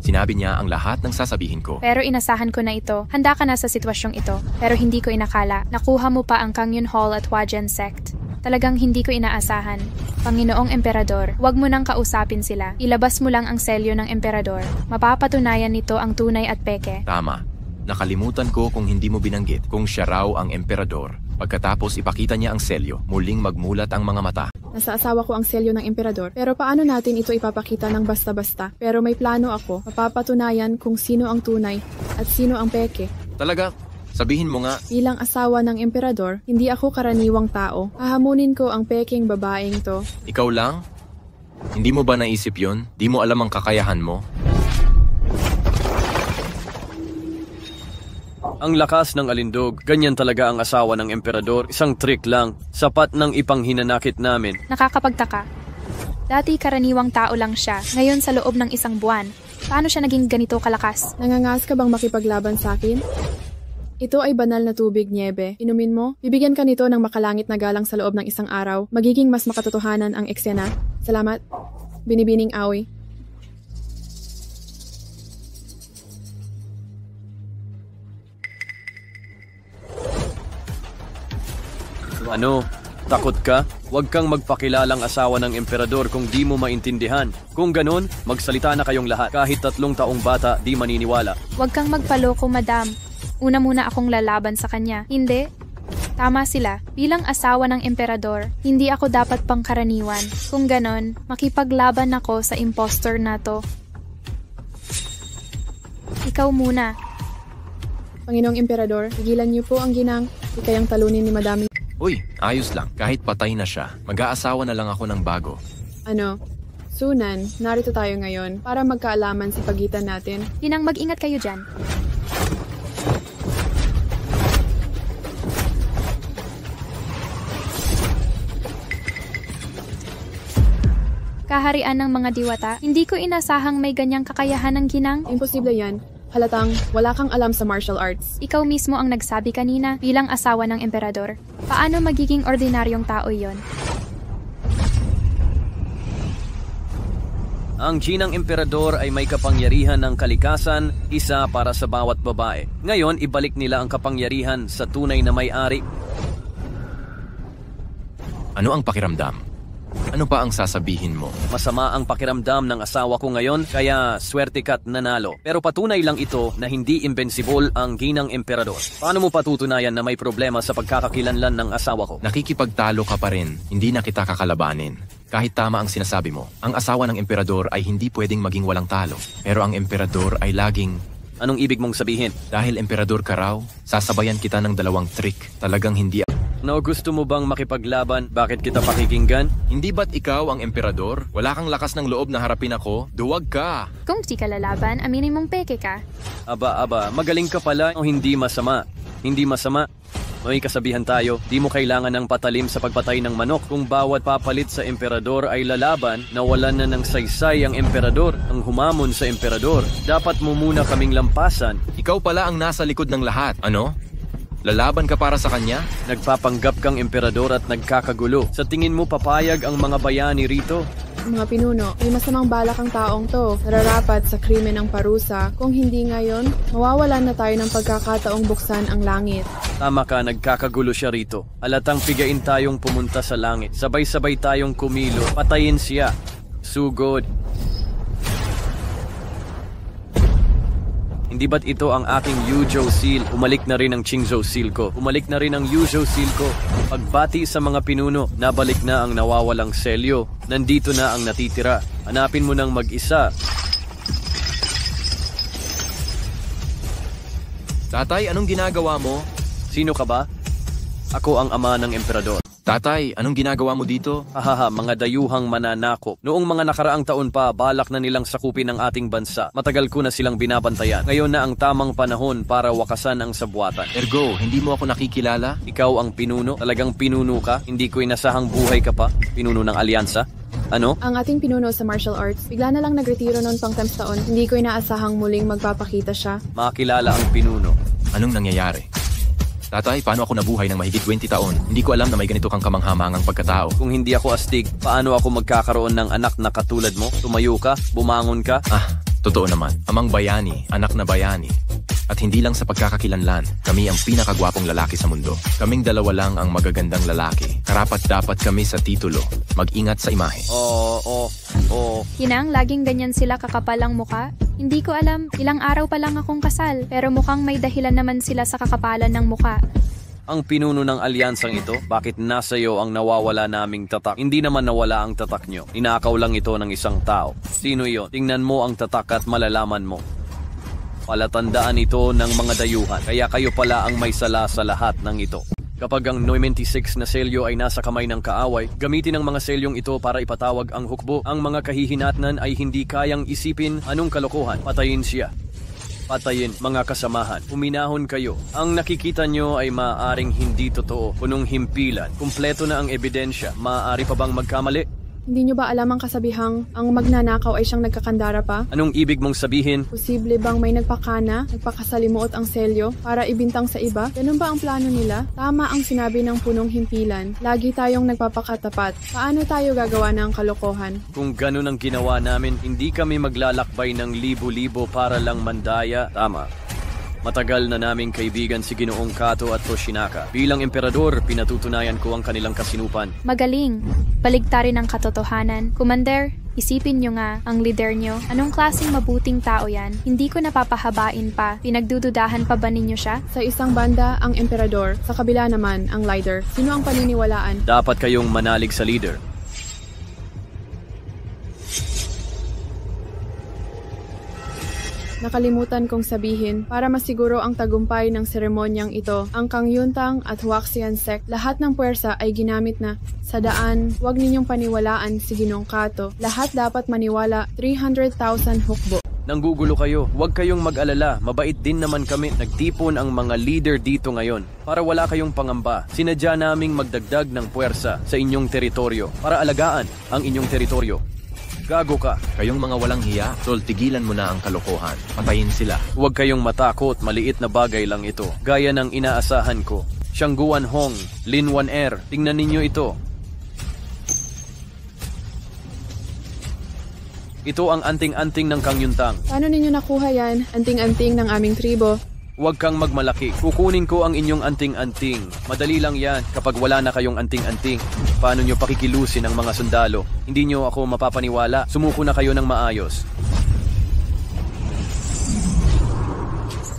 Sinabi niya ang lahat ng sasabihin ko. Pero inasahan ko na ito. Handa ka na sa sitwasyong ito. Pero hindi ko inakala. Nakuha mo pa ang Kang Yun Hall at Huajian Sect. Talagang hindi ko inaasahan. Panginoong Emperador, huwag mo nang kausapin sila. Ilabas mo lang ang selyo ng Emperador. Mapapatunayan nito ang tunay at peke. Tama. Nakalimutan ko kung hindi mo binanggit kung siya raw ang emperador. Pagkatapos ipakita niya ang selyo, muling magmulat ang mga mata. Nasa asawa ko ang selyo ng emperador. Pero paano natin ito ipapakita ng basta-basta? Pero may plano ako. Mapapatunayan kung sino ang tunay at sino ang peke. Talaga? Sabihin mo nga. Bilang asawa ng emperador, hindi ako karaniwang tao. Hahamunin ko ang peking babaeng to. Ikaw lang? Hindi mo ba naisip yun? Di mo alam ang kakayahan mo? Ang lakas ng alindog, ganyan talaga ang asawa ng emperador. Isang trick lang, sapat ng ipanghinanakit namin. Nakakapagtaka. Dati karaniwang tao lang siya. Ngayon sa loob ng isang buwan. Paano siya naging ganito kalakas? Nangangas ka bang makipaglaban sa akin? Ito ay banal na tubig, niebe. Inumin mo? Bibigyan ka nito ng makalangit na galang sa loob ng isang araw. Magiging mas makatotohanan ang eksena. Salamat. Binibining Aoi. Ano? Takot ka? Huwag kang magpakilalang asawa ng emperador kung di mo maintindihan. Kung ganun, magsalita na kayong lahat. Kahit 3 taong bata, di maniniwala. Huwag kang magpaloko, madam. Una muna akong lalaban sa kanya. Hindi. Tama sila. Bilang asawa ng emperador, hindi ako dapat pangkaraniwan. Kung ganon, makipaglaban ako sa impostor na to. Ikaw muna. Panginoong Emperador, tigilan niyo po ang ginang. Ikayang talunin ni Madame. Uy, ayos lang. Kahit patay na siya, mag-aasawa na lang ako ng bago. Ano? Sunan, narito tayo ngayon para magkaalaman sa pagitan natin. Ginang, mag-ingat kayo dyan. Kaharian ng mga diwata, hindi ko inasahang may ganyang kakayahan ng ginang. Imposible yan. Halatang wala kang alam sa martial arts. Ikaw mismo ang nagsabi kanina bilang asawa ng emperador. Paano magiging ordinaryong tao yon? Ang Chinang emperador ay may kapangyarihan ng kalikasan, isa para sa bawat babae. Ngayon, ibalik nila ang kapangyarihan sa tunay na may-ari. Ano ang pakiramdam? Ano pa ang sasabihin mo? Masama ang pakiramdam ng asawa ko ngayon, kaya swerte ka't nanalo. Pero patunay lang ito na hindi invincible ang ginang emperador. Paano mo patutunayan na may problema sa pagkakakilanlan ng asawa ko? Nakikipagtalo ka pa rin, hindi na kita kakalabanin. Kahit tama ang sinasabi mo, ang asawa ng emperador ay hindi pwedeng maging walang talo. Pero ang emperador ay laging... Anong ibig mong sabihin? Dahil emperador ka raw, sasabayan kita ng dalawang trick. Talagang hindi... No, gusto mo bang makipaglaban? Bakit kita pakikinggan? Hindi ba't ikaw ang emperador? Wala kang lakas ng loob na harapin ako? Duwag ka! Kung di ka lalaban, aminin mong peke ka. Aba, magaling ka pala o hindi masama? Hindi masama. May kasabihan tayo, di mo kailangan ng patalim sa pagpatay ng manok. Kung bawat papalit sa emperador ay lalaban, nawalan na ng saysay ang emperador, ang humamon sa emperador. Dapat mo muna kaming lampasan. Ikaw pala ang nasa likod ng lahat. Ano? Lalaban ka para sa kanya? Nagpapanggap kang emperador at nagkakagulo. Sa tingin mo papayag ang mga bayani rito? Mga pinuno, may masamang balak ang taong to. Nararapat sa krimen ng parusa. Kung hindi ngayon, mawawalan na tayo ng pagkakataong buksan ang langit. Tama ka, nagkakagulo siya rito. Alatang pigain tayong pumunta sa langit. Sabay-sabay tayong kumilo. Patayin siya. Sugod. Hindi ba't ito ang aking Yuzhou Seal? Umalik na rin ang Qingzhou Seal ko. Umalik na rin ang Yuzhou Seal ko. Pagbati sa mga pinuno, nabalik na ang nawawalang selyo. Nandito na ang natitira. Hanapin mo ng mag-isa. Tatay, anong ginagawa mo? Sino ka ba? Ako ang ama ng emperador. Tatay, anong ginagawa mo dito? Hahaha, mga dayuhang mananakop. Noong mga nakaraang taon pa, balak na nilang sakupin ang ating bansa. Matagal ko na silang binabantayan. Ngayon na ang tamang panahon para wakasan ang sabwatan. Ergo, hindi mo ako nakikilala? Ikaw ang pinuno? Talagang pinuno ka? Hindi ko inasahang buhay ka pa? Pinuno ng alyansa? Ano? Ang ating pinuno sa martial arts, bigla na lang nagretiro noon pang times taon. Hindi ko inaasahang muling magpapakita siya. Makakilala ang pinuno. Anong nangyayari? Tatay, paano ako nabuhay ng mahigit 20 taon? Hindi ko alam na may ganito kang kamanghamangang pagkatao. Kung hindi ako astig, paano ako magkakaroon ng anak na katulad mo? Tumayo ka? Bumangon ka? Totoo naman. Amang bayani, anak na bayani. At hindi lang sa pagkakakilanlan, kami ang pinakagwapong lalaki sa mundo. Kaming dalawa lang ang magagandang lalaki. Karapat-dapat kami sa titulo. Mag-ingat sa imahe. Oo. Hinang, laging ganyan sila kakapalang muka. Hindi ko alam, ilang araw pa lang akong kasal, pero mukhang may dahilan naman sila sa kakapalan ng muka. Ang pinuno ng alyansang ito, bakit nasa iyo ang nawawala naming tatak? Hindi naman nawala ang tatak nyo. Ninakaw lang ito ng isang tao. Sino iyon? Tingnan mo ang tatak at malalaman mo. Palatandaan ito ng mga dayuhan, kaya kayo pala ang may sala sa lahat ng ito. Kapag ang 96 na selyo ay nasa kamay ng kaaway, gamitin ang mga selyong ito para ipatawag ang hukbo. Ang mga kahihinatnan ay hindi kayang isipin anong kalokohan. Patayin siya. Patayin, mga kasamahan. Uminahon kayo. Ang nakikita nyo ay maaaring hindi totoo. Punong himpilan. Kumpleto na ang ebidensya. Maaari pa bang magkamali? Hindi nyo ba alam ang kasabihang ang magnanakaw ay siyang nagkakandara pa? Anong ibig mong sabihin? Posible bang may nagpakana, nagpakasalimuot ang selyo para ibintang sa iba? Ganun ba ang plano nila? Tama ang sinabi ng punong himpilan. Lagi tayong nagpapakatapat. Paano tayo gagawa ng kalokohan? Kung ganun ang ginawa namin, hindi kami maglalakbay ng libo-libo para lang mandaya. Tama. Matagal na naming kaibigan si Ginoong Kato at Toshinaka. Bilang emperador, pinatutunayan ko ang kanilang kasinupan. Magaling. Baligtarin ang katotohanan. Commander, isipin nyo nga ang leader nyo. Anong klaseng mabuting tao yan? Hindi ko napapahabain pa. Pinagdududahan pa ba ninyo siya? Sa isang banda, ang emperador. Sa kabila naman, ang leader. Sino ang paniniwalaan? Dapat kayong manalig sa leader. Nakalimutan kong sabihin, para masiguro ang tagumpay ng seremonyang ito, ang Kangyuntang at Huaxian sect, lahat ng puwersa ay ginamit na. Sa daan, huwag ninyong paniwalaan si Ginoong Kato. Lahat dapat maniwala 300,000 hukbo. Nanggugulo kayo, huwag kayong mag-alala, mabait din naman kami. Nagtipon ang mga leader dito ngayon para wala kayong pangamba. Sinadya naming magdagdag ng puwersa sa inyong teritoryo para alagaan ang inyong teritoryo. Gago ka. Kayong mga walang hiya, Tol, tigilan mo na ang kalokohan. Patayin sila. Huwag kayong matakot, maliit na bagay lang ito. Gaya ng inaasahan ko. Shangguan Hong, Lin Wan Er, tingnan ninyo ito. Ito ang anting-anting ng Kangyuntang. Paano ninyo nakuha yan? Anting-anting ng aming tribo. Huwag kang magmalaki. Kukunin ko ang inyong anting-anting. Madali lang yan kapag wala na kayong anting-anting. Paano nyo pakikilusin ang mga sundalo? Hindi nyo ako mapapaniwala. Sumuko na kayo ng maayos.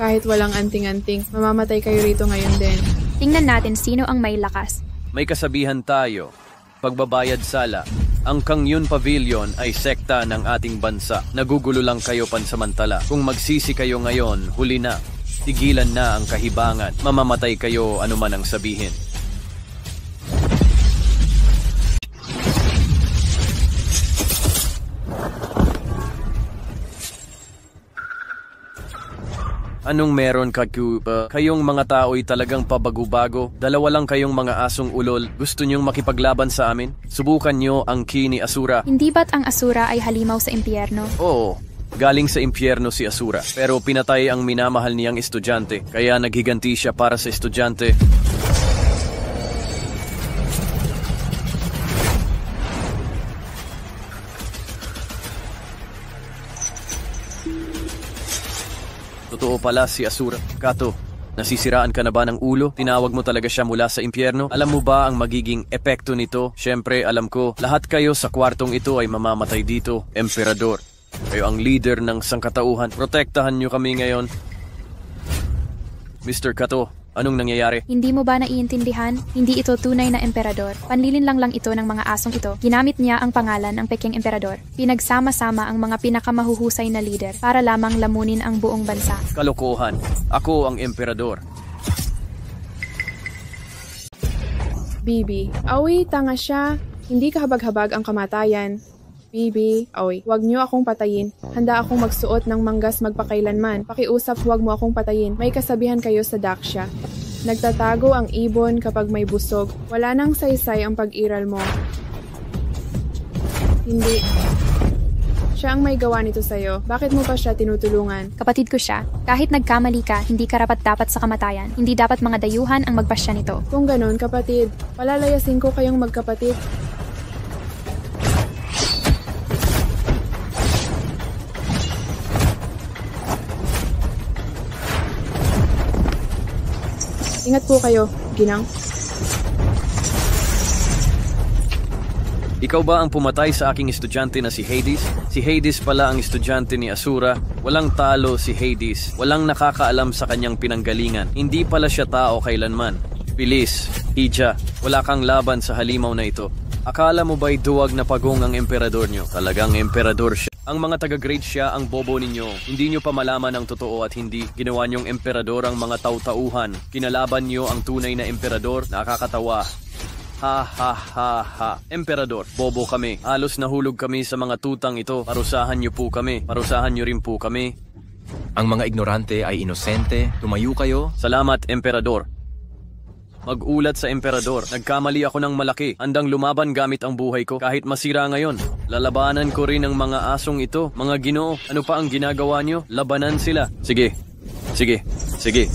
Kahit walang anting-anting, mamamatay kayo rito ngayon din. Tingnan natin sino ang may lakas. May kasabihan tayo. Pagbabayad sala. Ang Kangyun Pavilion ay sekta ng ating bansa. Nagugulo lang kayo pansamantala. Kung magsisi kayo ngayon, huli na. Tigilan na ang kahibangan. Mamamatay kayo anuman ang sabihin. Anong meron kayong mga tao'y talagang pabago-bago? Dalawa lang kayong mga asong ulol. Gusto nyong makipaglaban sa amin? Subukan nyo ang ki ni Asura. Hindi ba't ang Asura ay halimaw sa impyerno? Oo, galing sa impyerno si Asura. Pero pinatay ang minamahal niyang estudyante. Kaya naghiganti siya para sa estudyante. Totoo pala si Asura. Kato, nasisiraan ka na ba ng ulo? Tinawag mo talaga siya mula sa impyerno? Alam mo ba ang magiging epekto nito? Siyempre, alam ko, lahat kayo sa kwartong ito ay mamamatay dito, Emperador. Kayo ang leader ng sangkatauhan. Protektahan niyo kami ngayon. Mr. Kato, anong nangyayari? Hindi mo ba naiintindihan? Hindi ito tunay na emperador. Panlilin lang ito ng mga asong ito. Ginamit niya ang pangalan ng Peking Emperador. Pinagsama-sama ang mga pinakamahuhusay na leader para lamang lamunin ang buong bansa. Kalokohan. Ako ang Emperador. Bibi, awi, tanga siya. Hindi kahabag-habag ang kamatayan. Bibi, awi, wag niyo akong patayin. Handa akong magsuot ng manggas magpakailanman. Pakiusap, wag mo akong patayin. May kasabihan kayo sa Daksha. Nagtatago ang ibon kapag may busog. Wala nang saysay ang pag-iral mo. Hindi. Siya ang may gawa nito sa'yo. Bakit mo pa siya tinutulungan? Kapatid ko siya. Kahit nagkamali ka, hindi karapat-dapat sa kamatayan. Hindi dapat mga dayuhan ang magpasya nito. Kung ganon, kapatid, palalayasin ko kayong magkapatid. Ingat po kayo, Ginang. Ikaw ba ang pumatay sa aking estudyante na si Hades? Si Hades pala ang estudyante ni Asura. Walang talo si Hades. Walang nakakaalam sa kanyang pinanggalingan. Hindi pala siya tao kailanman. Bilis, Hija, wala kang laban sa halimaw na ito. Akala mo ba'y duwag na pagong ang emperador nyo? Talagang emperador siya. Ang mga taga-grade siya ang bobo ninyo. Hindi nyo pa malaman ang totoo at hindi. Ginawa nyong emperador ang mga tautauhan. Kinalaban nyo ang tunay na emperador. Nakakatawa. Ha ha ha ha. Emperador, bobo kami. Halos nahulog kami sa mga tutang ito. Parusahan nyo po kami. Parusahan nyo rin po kami. Ang mga ignorante ay inosente. Tumayo kayo. Salamat, Emperador. Mag-ulat sa Emperador. Nagkamali ako ng malaki. Handang lumaban gamit ang buhay ko. Kahit masira ngayon. Lalabanan ko rin ang mga asong ito. Mga Ginoo, ano pa ang ginagawa nyo? Labanan sila. Sige. Sige. Sige.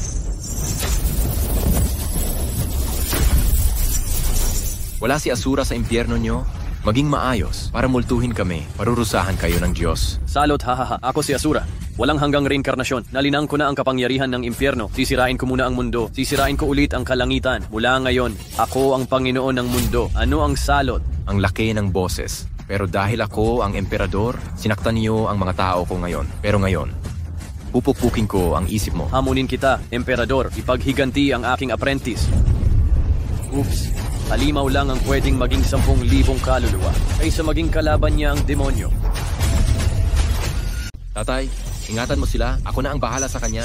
Wala si Asura sa impyerno nyo. Maging maayos para multuhin kami. Parurusahan kayo ng Diyos. Salot, hahaha. Ako si Asura. Walang hanggang reinkarnasyon. Nalinang ko na ang kapangyarihan ng impyerno. Sisirain ko muna ang mundo. Sisirain ko ulit ang kalangitan. Mula ngayon, ako ang Panginoon ng mundo. Ano ang salot? Ang laki ng boses. Pero dahil ako ang emperador, sinaktan niyo ang mga tao ko ngayon. Pero ngayon, pupukpukin ko ang isip mo. Hamunin kita, Emperador. Ipaghiganti ang aking apprentice. Oops. Halimaw lang ang pwedeng maging 10,000 kaluluwa kaysa maging kalaban niya ang demonyo. Tatay, ingatan mo sila. Ako na ang bahala sa kanya.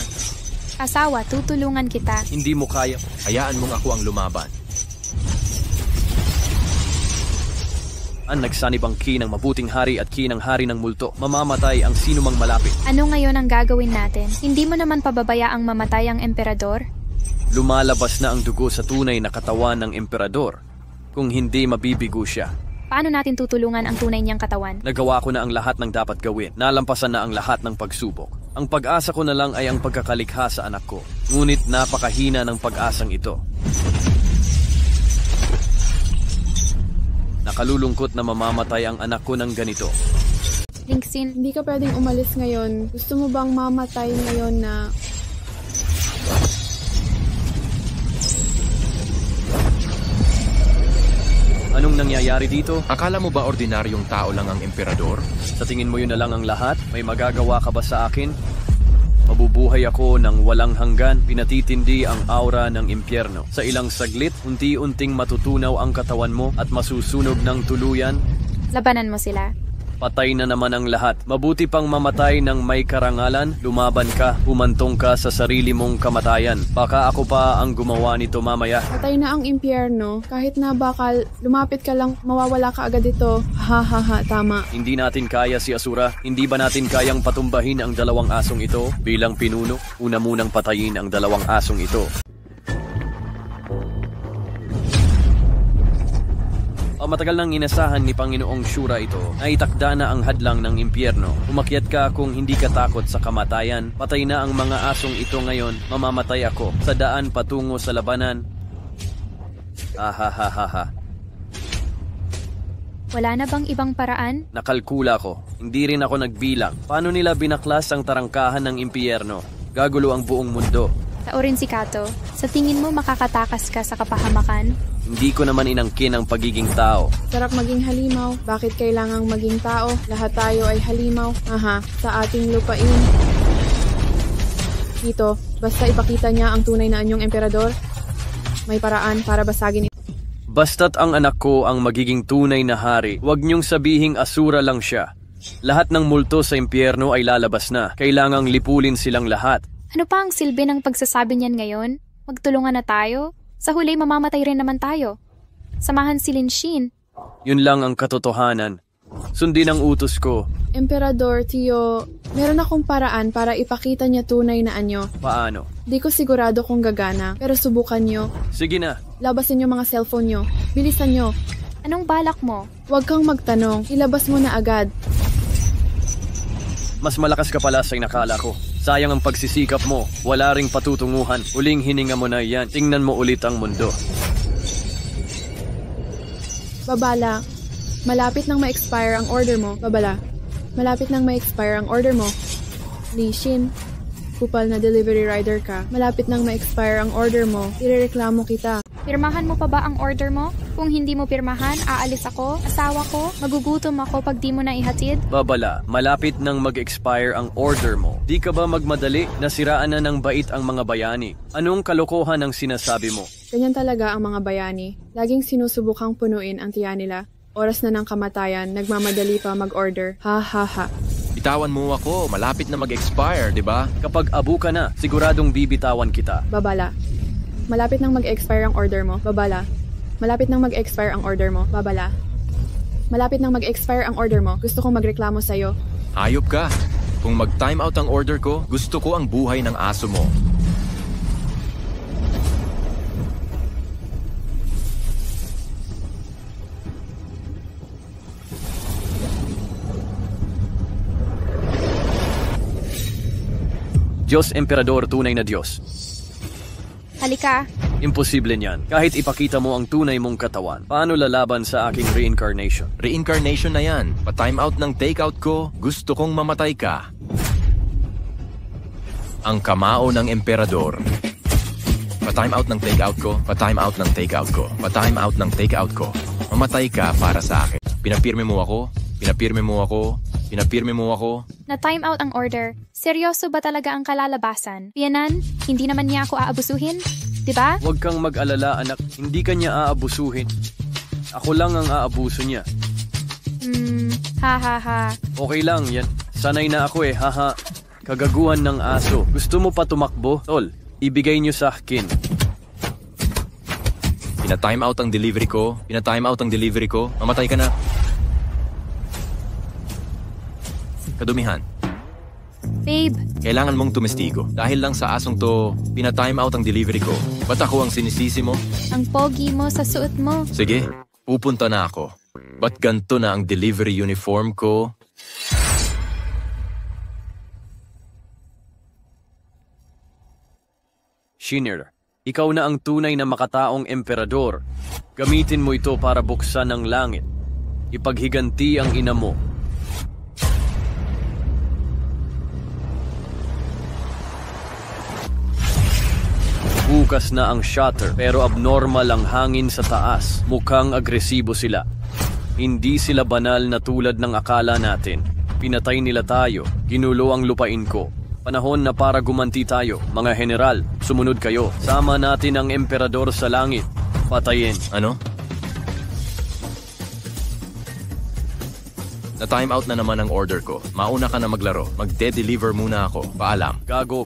Asawa, tutulungan kita. Hindi mo kaya. Hayaan mong ako ang lumaban. Ang nagsanib ang ki ng mabuting hari at ki ng hari ng multo. Mamamatay ang sinumang malapit. Ano ngayon ang gagawin natin? Hindi mo naman pababayaang mamatay ang emperador? Lumalabas na ang dugo sa tunay na katawan ng emperador. Kung hindi, mabibigo siya. Paano natin tutulungan ang tunay niyang katawan? Nagawa ko na ang lahat ng dapat gawin. Nalampasan na ang lahat ng pagsubok. Ang pag-asa ko na lang ay ang pagkakalikha sa anak ko. Ngunit napakahina ng pag-asang ito. Nakalulungkot na mamamatay ang anak ko ng ganito. Linksin, Hindi ka pwedeng umalis ngayon. Gusto mo bang mamatay ngayon na... nangyayari dito? Akala mo ba ordinaryong tao lang ang emperador? Sa tingin mo yun na lang ang lahat? May magagawa ka ba sa akin? Mabubuhay ako ng walang hanggan, pinatitindi ang aura ng impyerno. Sa ilang saglit, unti-unting matutunaw ang katawan mo at masusunog ng tuluyan. Labanan mo sila. Patay na naman ang lahat. Mabuti pang mamatay ng may karangalan, lumaban ka, humantong ka sa sarili mong kamatayan. Baka ako pa ang gumawa nito mamaya. Patay na ang impyerno. Kahit na bakal, lumapit ka lang, mawawala ka agad ito. Ha ha ha, tama. Hindi natin kaya si Asura. Hindi ba natin kayang patumbahin ang dalawang asong ito? Bilang pinuno, una munang patayin ang dalawang asong ito. Matagal nang inasahan ni Panginoong Shura ito, naitakda na ang hadlang ng impyerno. Umakyat ka kung hindi ka takot sa kamatayan. Patay na ang mga asong ito ngayon, mamamatay ako. Sa daan patungo sa labanan. Ahahaha. Wala na bang ibang paraan? Nakalkula ko. Hindi rin ako nagbilang. Paano nila binaklas ang tarangkahan ng impyerno? Gagulo ang buong mundo. Taorin si Kato. Sa tingin mo makakatakas ka sa kapahamakan? Hindi ko naman inangkin ang pagiging tao. Sarap maging halimaw. Bakit kailangang maging tao? Lahat tayo ay halimaw. Aha, sa ating lupain. Dito, basta ipakita niya ang tunay na anyong emperador, may paraan para basagin ito. Basta't ang anak ko ang magiging tunay na hari, huwag niyong sabihing Asura lang siya. Lahat ng multo sa impyerno ay lalabas na. Kailangang lipulin silang lahat. Ano pa ang silbi ng pagsasabi niyan ngayon? Magtulungan na tayo? Sa huli, mamamatay rin naman tayo. Samahan si Linshin. Yun lang ang katotohanan. Sundin ang utos ko. Emperador, Tio, meron akong paraan para ipakita niya tunay na anyo. Paano? Di ko sigurado kung gagana, pero subukan nyo. Sige na. Labasin yung mga cellphone nyo. Bilisan nyo. Anong balak mo? Huwag kang magtanong. Ilabas mo na agad. Mas malakas ka pala sa inakala ko. Sayang ang pagsisikap mo. Wala ring patutunguhan. Uling hininga mo na yan. Tingnan mo ulit ang mundo. Babala. Malapit nang ma-expire ang order mo. Babala. Malapit nang ma-expire ang order mo. Lishin. Kupal na delivery rider ka. Malapit nang ma-expire ang order mo. Irereklamo kita. Pirmahan mo pa ba ang order mo? Kung hindi mo pirmahan, aalis ako, asawa ko, magugutom ako pag di mo na ihatid? Babala, malapit nang mag-expire ang order mo. Di ka ba magmadali? Nasiraan na ng bait ang mga bayani. Anong kalokohan ang sinasabi mo? Ganyan talaga ang mga bayani. Laging sinusubukang punuin ang tiyan nila. Oras na ng kamatayan, nagmamadali pa mag-order. Ha ha ha. Bitawan mo ako, malapit na mag-expire, di ba? Kapag abu ka na, siguradong bibitawan kita. Babala. Malapit nang mag-expire ang order mo. Babala. Malapit nang mag-expire ang order mo. Babala. Malapit nang mag-expire ang order mo. Gusto kong magreklamo sa'yo. Hayop ka. Kung mag-time out ang order ko, gusto ko ang buhay ng aso mo. Diyos Emperador, tunay na Diyos. Halika. Imposible niyan. Kahit ipakita mo ang tunay mong katawan, paano lalaban sa aking reincarnation? Reincarnation na yan. Pa-time out ng takeout ko, gusto kong mamatay ka. Ang kamao ng emperador. Pa-time out ng takeout ko, pa-time out ng takeout ko, pa-time out ng takeout ko. Mamatay ka para sa akin. Pinapirme mo ako, pinapirme mo ako, pinapirme mo ako. Na-time out ang order. Seryoso ba talaga ang kalalabasan? Pianan, hindi naman niya ako aabusuhin? Diba? Huwag kang mag-alala, anak. Hindi ka niya aabusuhin. Ako lang ang aabuso niya. Ha ha ha. Okay lang, yan. Sanay na ako eh, haha. Kagaguhan ng aso. Gusto mo pa tumakbo? Tol, ibigay niyo sa akin. Pina-time out ang delivery ko, pina-time out ang delivery ko. Mamatay ka na. Kadumihan. Babe, Kailangan mong tumestigo. Dahil lang sa asong to, pina-time out ang delivery ko. Ba't ako ang sinisisi mo? ang pogi mo sa suot mo. Sige, pupunta na ako. Ba't ganito na ang delivery uniform ko? Shinner, ikaw na ang tunay na makataong emperador. Gamitin mo ito para buksan ang langit. Ipaghiganti ang ina mo. Bukas na ang shutter pero abnormal ang hangin sa taas. Mukhang agresibo sila. Hindi sila banal na tulad ng akala natin. Pinatay nila tayo. Ginulo ang lupain ko. Panahon na para gumanti tayo. Mga general, sumunod kayo. Sama natin ang emperador sa langit. Patayin. Ano? Na-time out na naman ang order ko. Mauna ka na maglaro. Magde-deliver muna ako. Paalam. Gago.